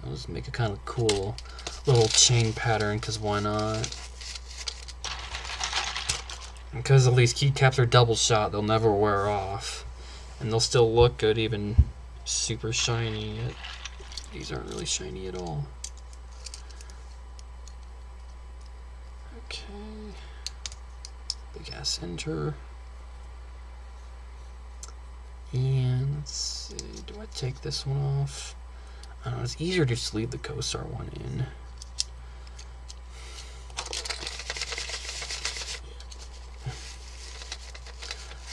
I'll just make a kind of cool little chain pattern, because why not? Because at least keycaps are double shot, they'll never wear off. And they'll still look good, even super shiny. Yet these aren't really shiny at all. Okay. Big ass enter. And let's see, do I take this one off? I don't know, it's easier to just leave the CoStar one in.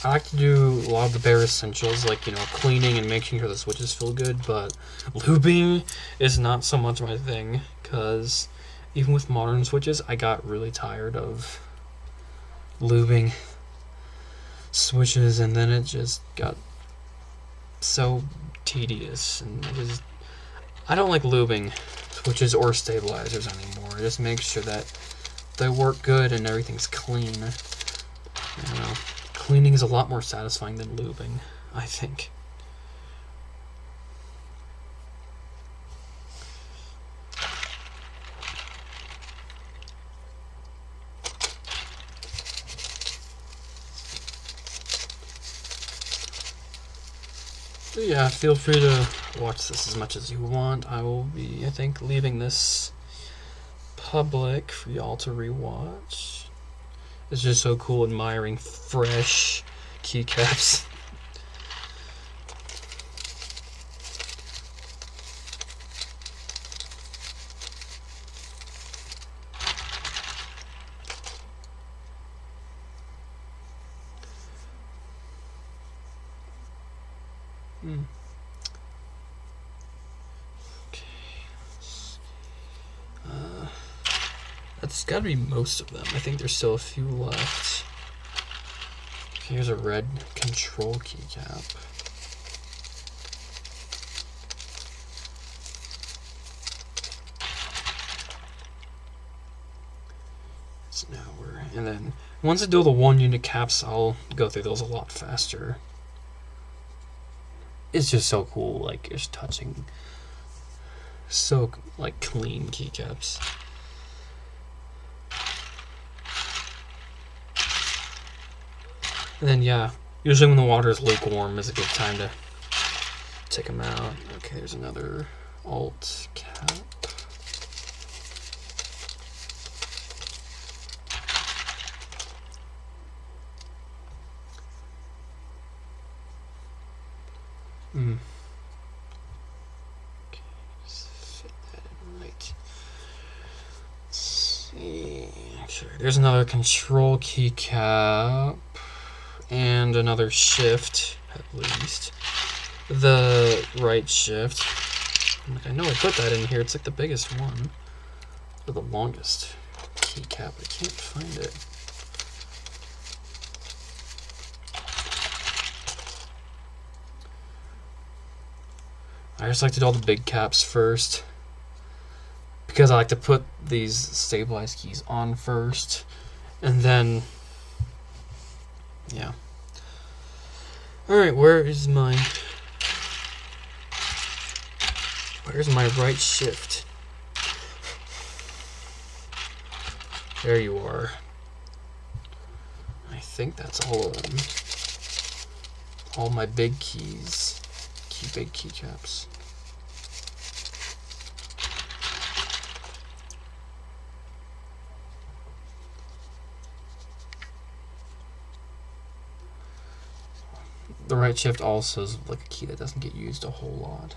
I like to do a lot of the bare essentials, like, cleaning and making sure the switches feel good, but lubing is not so much my thing, because even with modern switches, I got really tired of lubing switches, and then it just got so tedious, and I don't like lubing switches or stabilizers anymore. Just make sure that they work good and everything's clean. Cleaning is a lot more satisfying than lubing, I think. So yeah, feel free to watch this as much as you want. I will be, I think, leaving this public for y'all to rewatch. It's just so cool admiring fresh keycaps. Okay. That's gotta be most of them. I think there's still a few left. Here's a red control keycap. So now and then once I do the 1-unit caps, I'll go through those a lot faster. It's just so cool, like, just touching so, like, clean keycaps. And then, yeah, usually when the water is lukewarm is a good time to take them out. Okay, there's another alt cap. Okay, just fit that in right. Let's see. Actually, there's another control keycap and another shift, at least. The right shift. I know I put that in here. It's like the biggest one, or the longest keycap. I can't find it. I just like to do all the big caps first, because I like to put these stabilized keys on first, and then, yeah. Alright, where's my right shift? There you are. I think that's all of them. All my big keys. Big keycaps. The right shift also is like a key that doesn't get used a whole lot.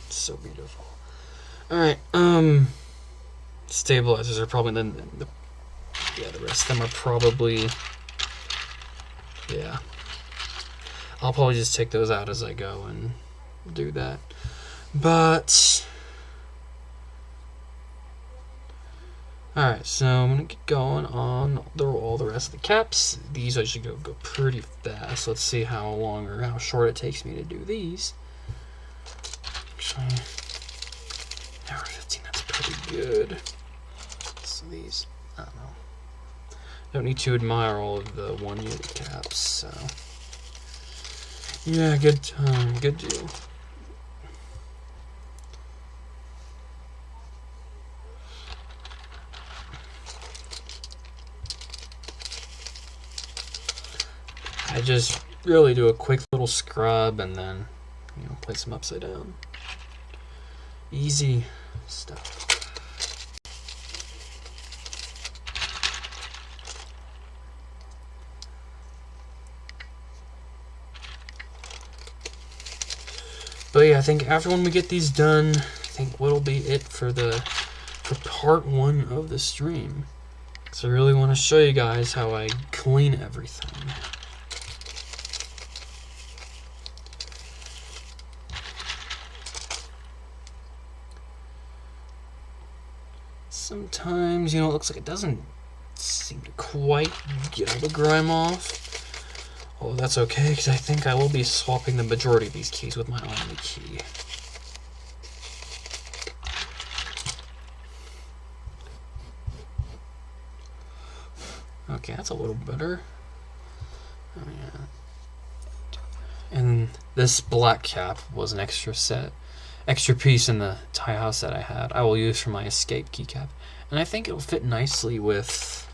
So beautiful. Alright, stabilizers are probably the rest of them are probably, yeah. I'll probably just take those out as I go and do that. But alright, so I'm gonna get going on all the rest of the caps. These I should go pretty fast. Let's see how long or how short it takes me to do these. Actually, hour 15, that's pretty good. So these, I don't know. Don't need to admire all of the 1 unit caps, so yeah, good deal. I just really do a quick little scrub and then, place them upside down. Easy stuff. But yeah, I think after when we get these done, I think what'll be it for part 1 of the stream. So I really want to show you guys how I clean everything. Sometimes, it looks like it doesn't seem to quite get all the grime off. Oh, that's okay, because I think I will be swapping the majority of these keys with my only key. Okay, that's a little better. Oh, yeah. And this black cap was an extra piece in the tie house that I had. I will use for my escape keycap. And I think it'll fit nicely with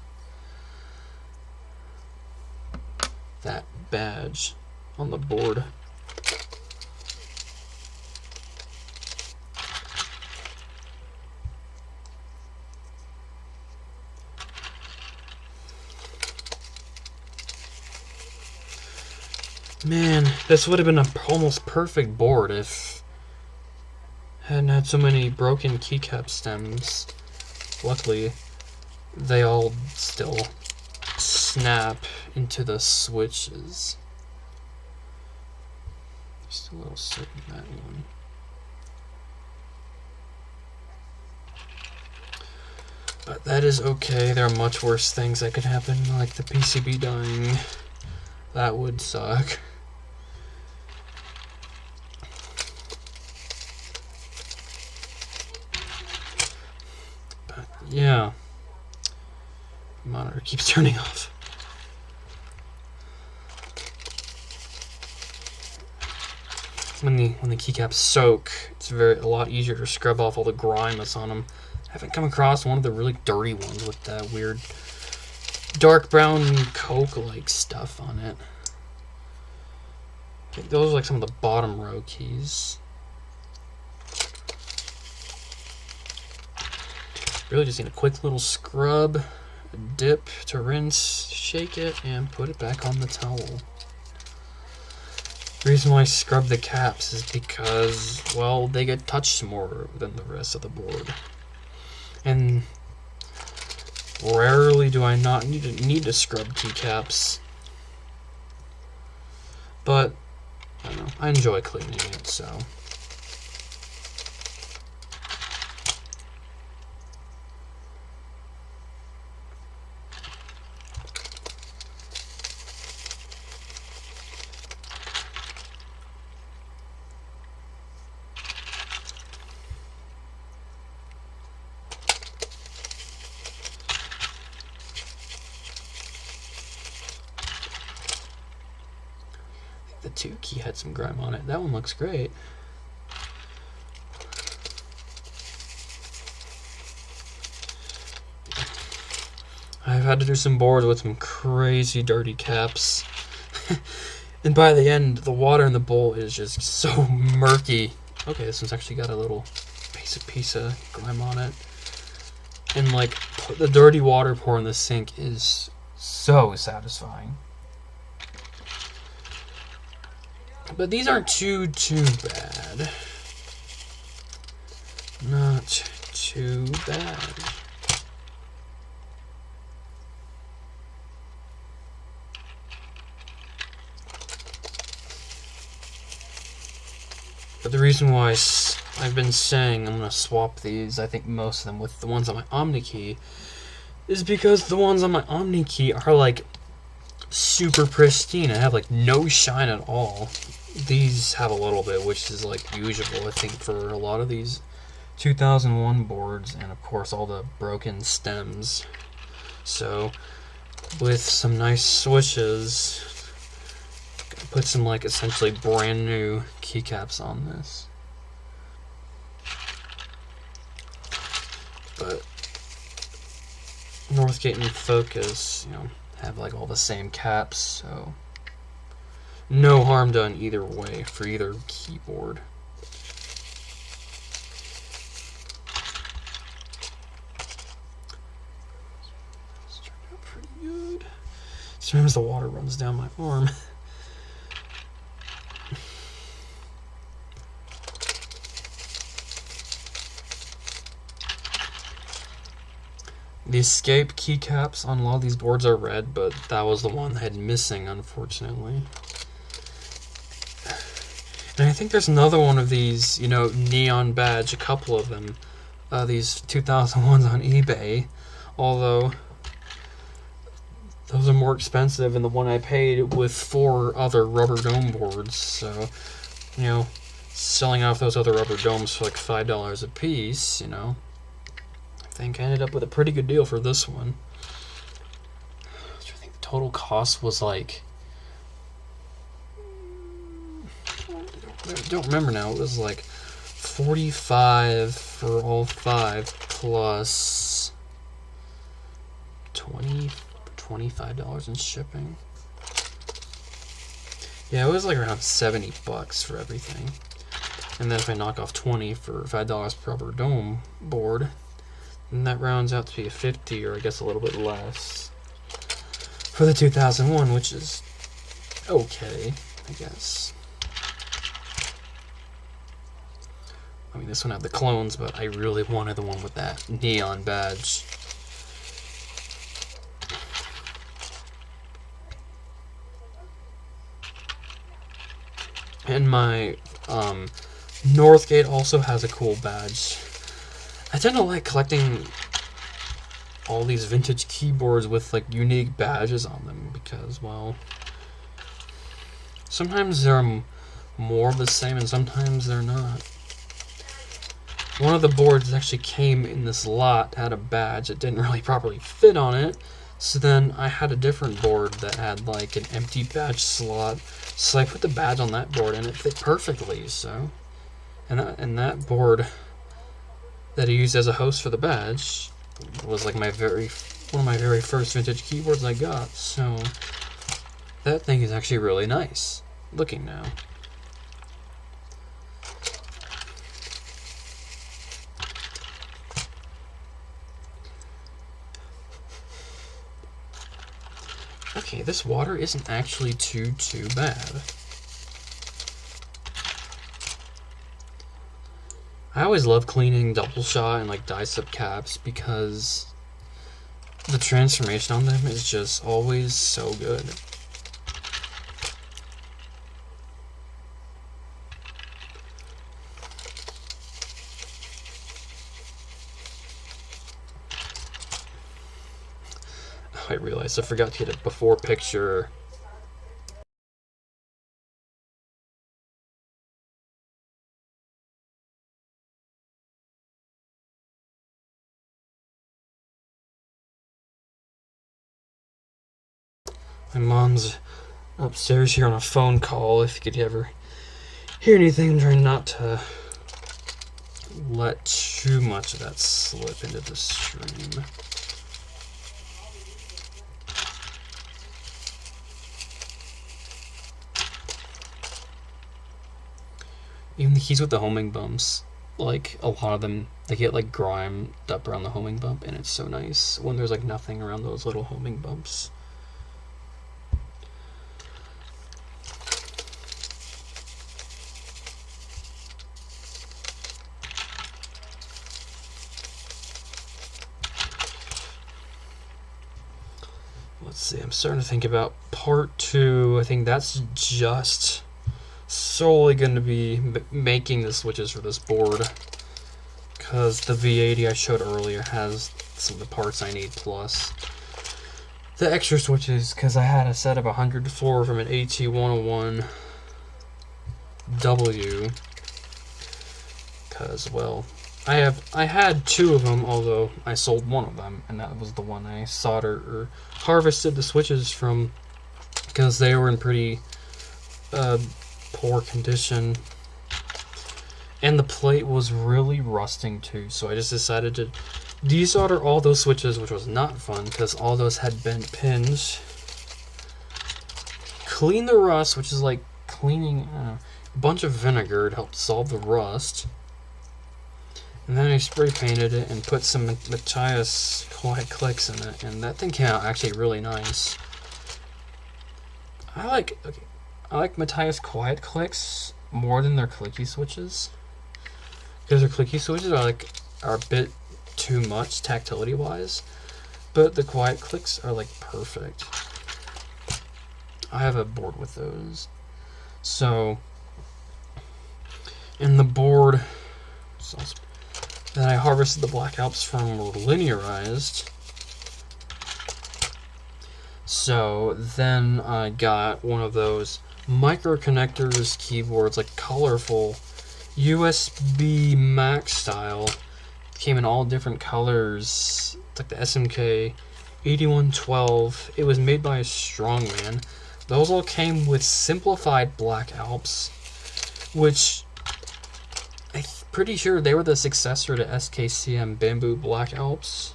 that badge on the board. Man, this would have been an almost perfect board if I hadn't had so many broken keycap stems. Luckily, they all still snap into the switches. Just a little soot in that one. But that is okay. There are much worse things that could happen, like the PCB dying. That would suck. But yeah, the monitor keeps turning off. When the keycaps soak, it's a lot easier to scrub off all the grime that's on them. I haven't come across one of the really dirty ones with that weird dark brown Coke-like stuff on it. I think those are like some of the bottom row keys. Really just need a quick little scrub, a dip to rinse, shake it, and put it back on the towel. The reason why I scrub the caps is because, well, they get touched more than the rest of the board. And rarely do I not need to scrub keycaps. But, I don't know, I enjoy cleaning it, so. The 2 key had some grime on it. That one looks great. I've had to do some boards with some crazy dirty caps. And by the end, the water in the bowl is just so murky. Okay, this one's actually got a little piece of grime on it. And like, the dirty water pour in the sink is so satisfying. But these aren't too bad. Not too bad. But the reason why I've been saying I'm going to swap these, I think most of them, with the ones on my OmniKey, is because the ones on my OmniKey are like super pristine. I have like no shine at all. These have a little bit, which is like usual, I think, for a lot of these 2001 boards, and of course all the broken stems. So with some nice switches, put some like essentially brand new keycaps on this. But Northgate and Focus, you know, have like all the same caps, so no harm done either way for either keyboard. It's turned out pretty good. Sometimes the water runs down my arm. The escape keycaps on a lot of these boards are red, but that was the one I had missing, unfortunately. And I think there's another one of these, you know, neon badge, a couple of them, these 2001s on eBay, although those are more expensive than the one I paid with 4 other rubber dome boards, so, you know, selling off those other rubber domes for like $5 a piece, you know. I think I ended up with a pretty good deal for this one. I think the total cost was like, I don't remember now, it was like $45 for all 5 plus $25 in shipping. Yeah, it was like around $70 for everything. And then if I knock off 20 for $5 per rubber dome board, and that rounds out to be a 50, or I guess a little bit less, for the 2001, which is okay, I guess. I mean, this one had the clones, but I really wanted the one with that neon badge. And my Northgate also has a cool badge. I tend to like collecting all these vintage keyboards with like unique badges on them because, well, sometimes they're more of the same and sometimes they're not. One of the boards actually came in this lot, had a badge that didn't really properly fit on it, so then I had a different board that had like an empty badge slot, so I put the badge on that board and it fit perfectly. So, and that board that I used as a host for the badge was like my very one of my very first vintage keyboards I got, so that thing is actually really nice looking now. Okay, this water isn't actually too bad. I always love cleaning double shot and like die-sub caps because the transformation on them is just always so good. Oh, I realized I forgot to get a before picture. My mom's upstairs here on a phone call. If you could ever hear anything, I'm trying not to let too much of that slip into the stream. Even the keys with the homing bumps, like a lot of them, they get like grimed up around the homing bump, and it's so nice when there's like nothing around those little homing bumps. Let's see, I'm starting to think about part 2. I think that's just solely going to be making the switches for this board, because the V80 I showed earlier has some of the parts I need, plus the extra switches, because I had a set of 104 from an FK-2001 W, because, well, I had 2 of them, although I sold one of them, and that was the one I soldered or harvested the switches from, because they were in pretty poor condition, and the plate was really rusting too, so I just decided to desolder all those switches, which was not fun because all those had bent pins, clean the rust, which is like cleaning a bunch of vinegar to help solve the rust, and then I spray painted it and put some Matthias quiet clicks in it, and that thing came out actually really nice. I like Matthias quiet clicks more than their clicky switches, because their clicky switches are a bit too much tactility wise, but the quiet clicks are like perfect. I have a board with those. So, in the board, then I harvested the Black Alps from were linearized. So then I got one of those micro connectors keyboards, like colorful USB Max style. Came in all different colors. It's like the SMK 8112. It was made by a strongman. Those all came with simplified Black Alps, which I'm pretty sure they were the successor to SKCM Bamboo Black Alps.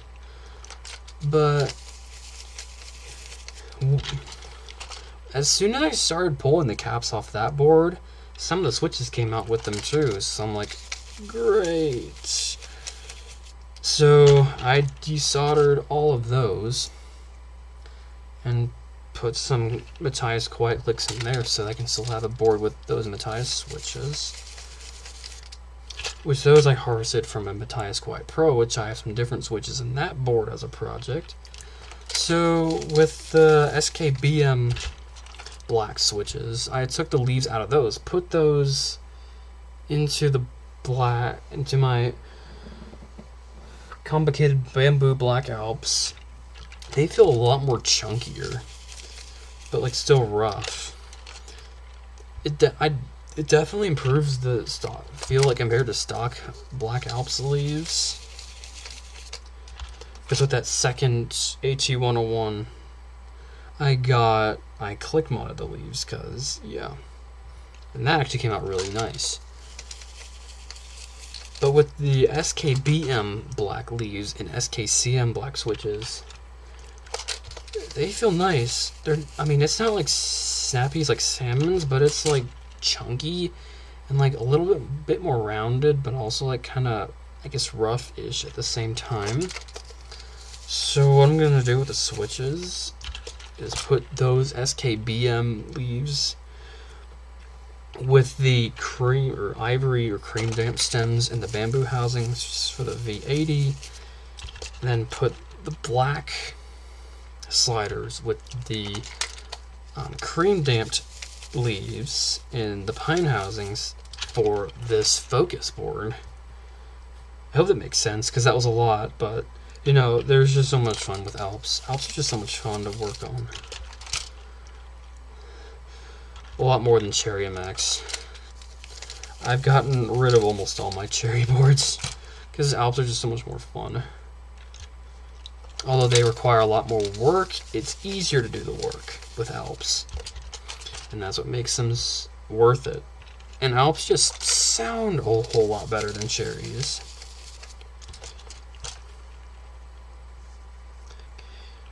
But as soon as I started pulling the caps off that board, some of the switches came out with them too, so I'm like, great. So I desoldered all of those and put some Matthias quiet clicks in there so I can still have a board with those Matthias switches. Which those I harvested from a Matthias Quiet Pro, which I have some different switches in that board as a project. So with the SKBM black switches, I took the leaves out of those, put those into my complicated Bamboo Black Alps. They feel a lot more chunkier, but like still rough. It definitely improves the stock feel, like compared to stock Black Alps leaves. Because with that second FK-2001, I click modded the leaves, because, yeah. And that actually came out really nice. But with the SKBM black leaves and SKCM black switches, they feel nice. I mean, it's not like snappy as like salmon's, but it's like chunky and like a little bit more rounded, but also like kind of, I guess, rough-ish at the same time. So what I'm gonna do with the switches is put those SKBM leaves with the cream or ivory or cream damp stems in the bamboo housings for the V80, and then put the black sliders with the cream damped leaves in the pine housings for this focus board. I hope that makes sense, because that was a lot, but you know, there's just so much fun with Alps. Alps are just so much fun to work on. A lot more than Cherry MX. I've gotten rid of almost all my Cherry boards, because Alps are just so much more fun. Although they require a lot more work, it's easier to do the work with Alps. And that's what makes them worth it. And Alps just sound a whole lot better than Cherries.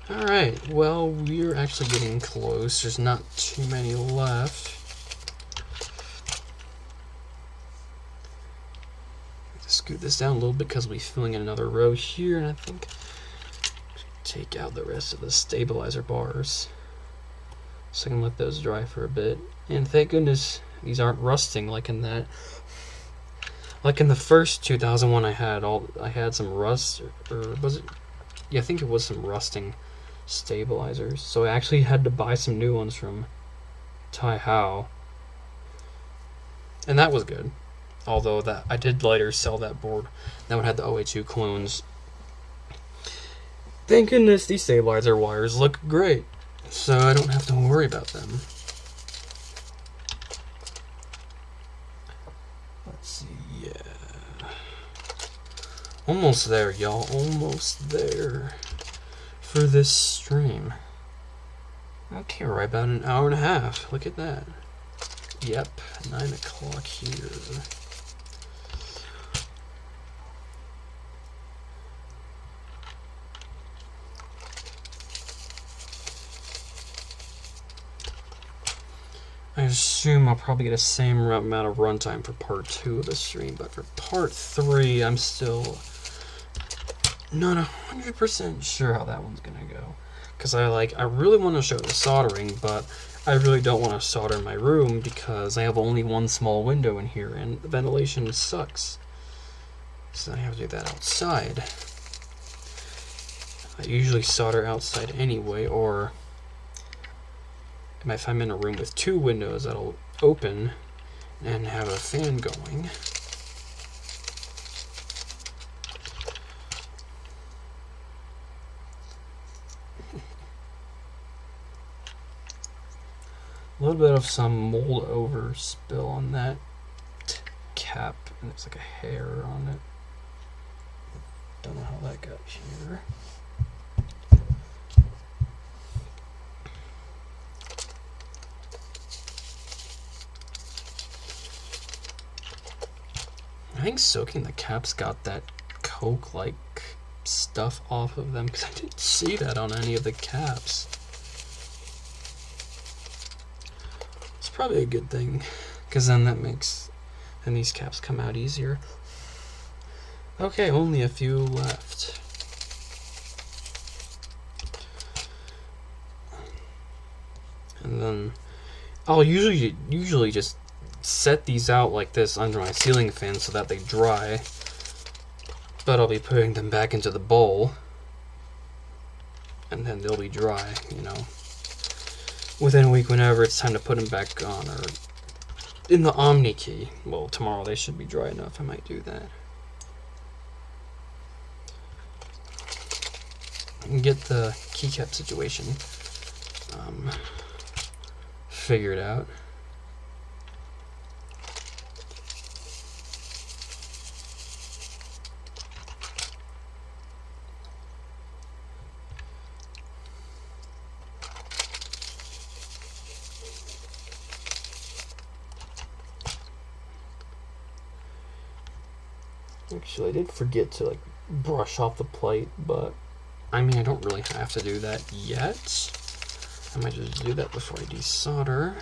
Alright, well, we're actually getting close. There's not too many left. Scoot this down a little bit because we'll be filling in another row here, and I think take out the rest of the stabilizer bars so I can let those dry for a bit. And thank goodness these aren't rusting like in that. Like in the first 2001, I had some rust, or was it? Yeah, I think it was some rusting stabilizers. So I actually had to buy some new ones from Tai Hao, and that was good. Although that I did later sell that board. That one had the OA2 clones. Thank goodness these stabilizer wires look great, so I don't have to worry about them. Let's see, yeah. Almost there, y'all. Almost there for this stream. Okay, we're right about an hour and a half. Look at that. Yep, 9 o'clock here. I assume I'll probably get the same amount of runtime for part 2 of the stream, but for part 3, I'm still not 100% sure how that one's gonna go. Because I really want to show the soldering, but I really don't want to solder in my room because I have only one small window in here and the ventilation sucks. So I have to do that outside. I usually solder outside anyway, or if I'm in a room with 2 windows, that'll open and have a fan going. A little bit of some mold over spill on that cap, and there's like a hair on it. Don't know how that got here. I think soaking the caps got that Coke-like stuff off of them, because I didn't see that on any of the caps. It's probably a good thing, because then these caps come out easier. Okay, only a few left. And then I'll usually just set these out like this under my ceiling fan so that they dry, but I'll be putting them back into the bowl and then they'll be dry, you know, within a week whenever it's time to put them back on, or in the Omni key. Well, tomorrow they should be dry enough. I might do that and get the keycap situation figured out. Actually, I did forget to brush off the plate, but I mean, I don't really have to do that yet. I might just do that before I desolder.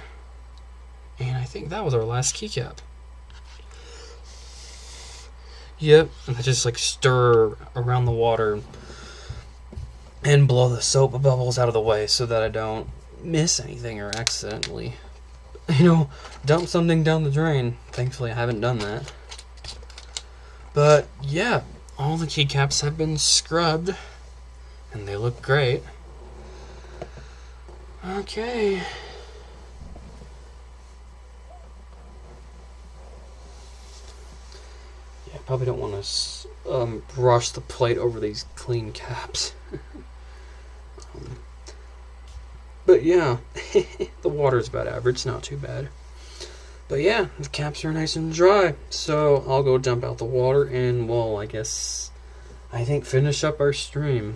And I think that was our last keycap. Yep, and I just like stir around the water and blow the soap bubbles out of the way so that I don't miss anything or accidentally, dump something down the drain. Thankfully, I haven't done that. But yeah, all the keycaps have been scrubbed and they look great. Okay. Yeah, I probably don't want to brush the plate over these clean caps. But yeah, the water's about average, not too bad. But yeah, the caps are nice and dry, so I'll go dump out the water and we'll, I think, finish up our stream.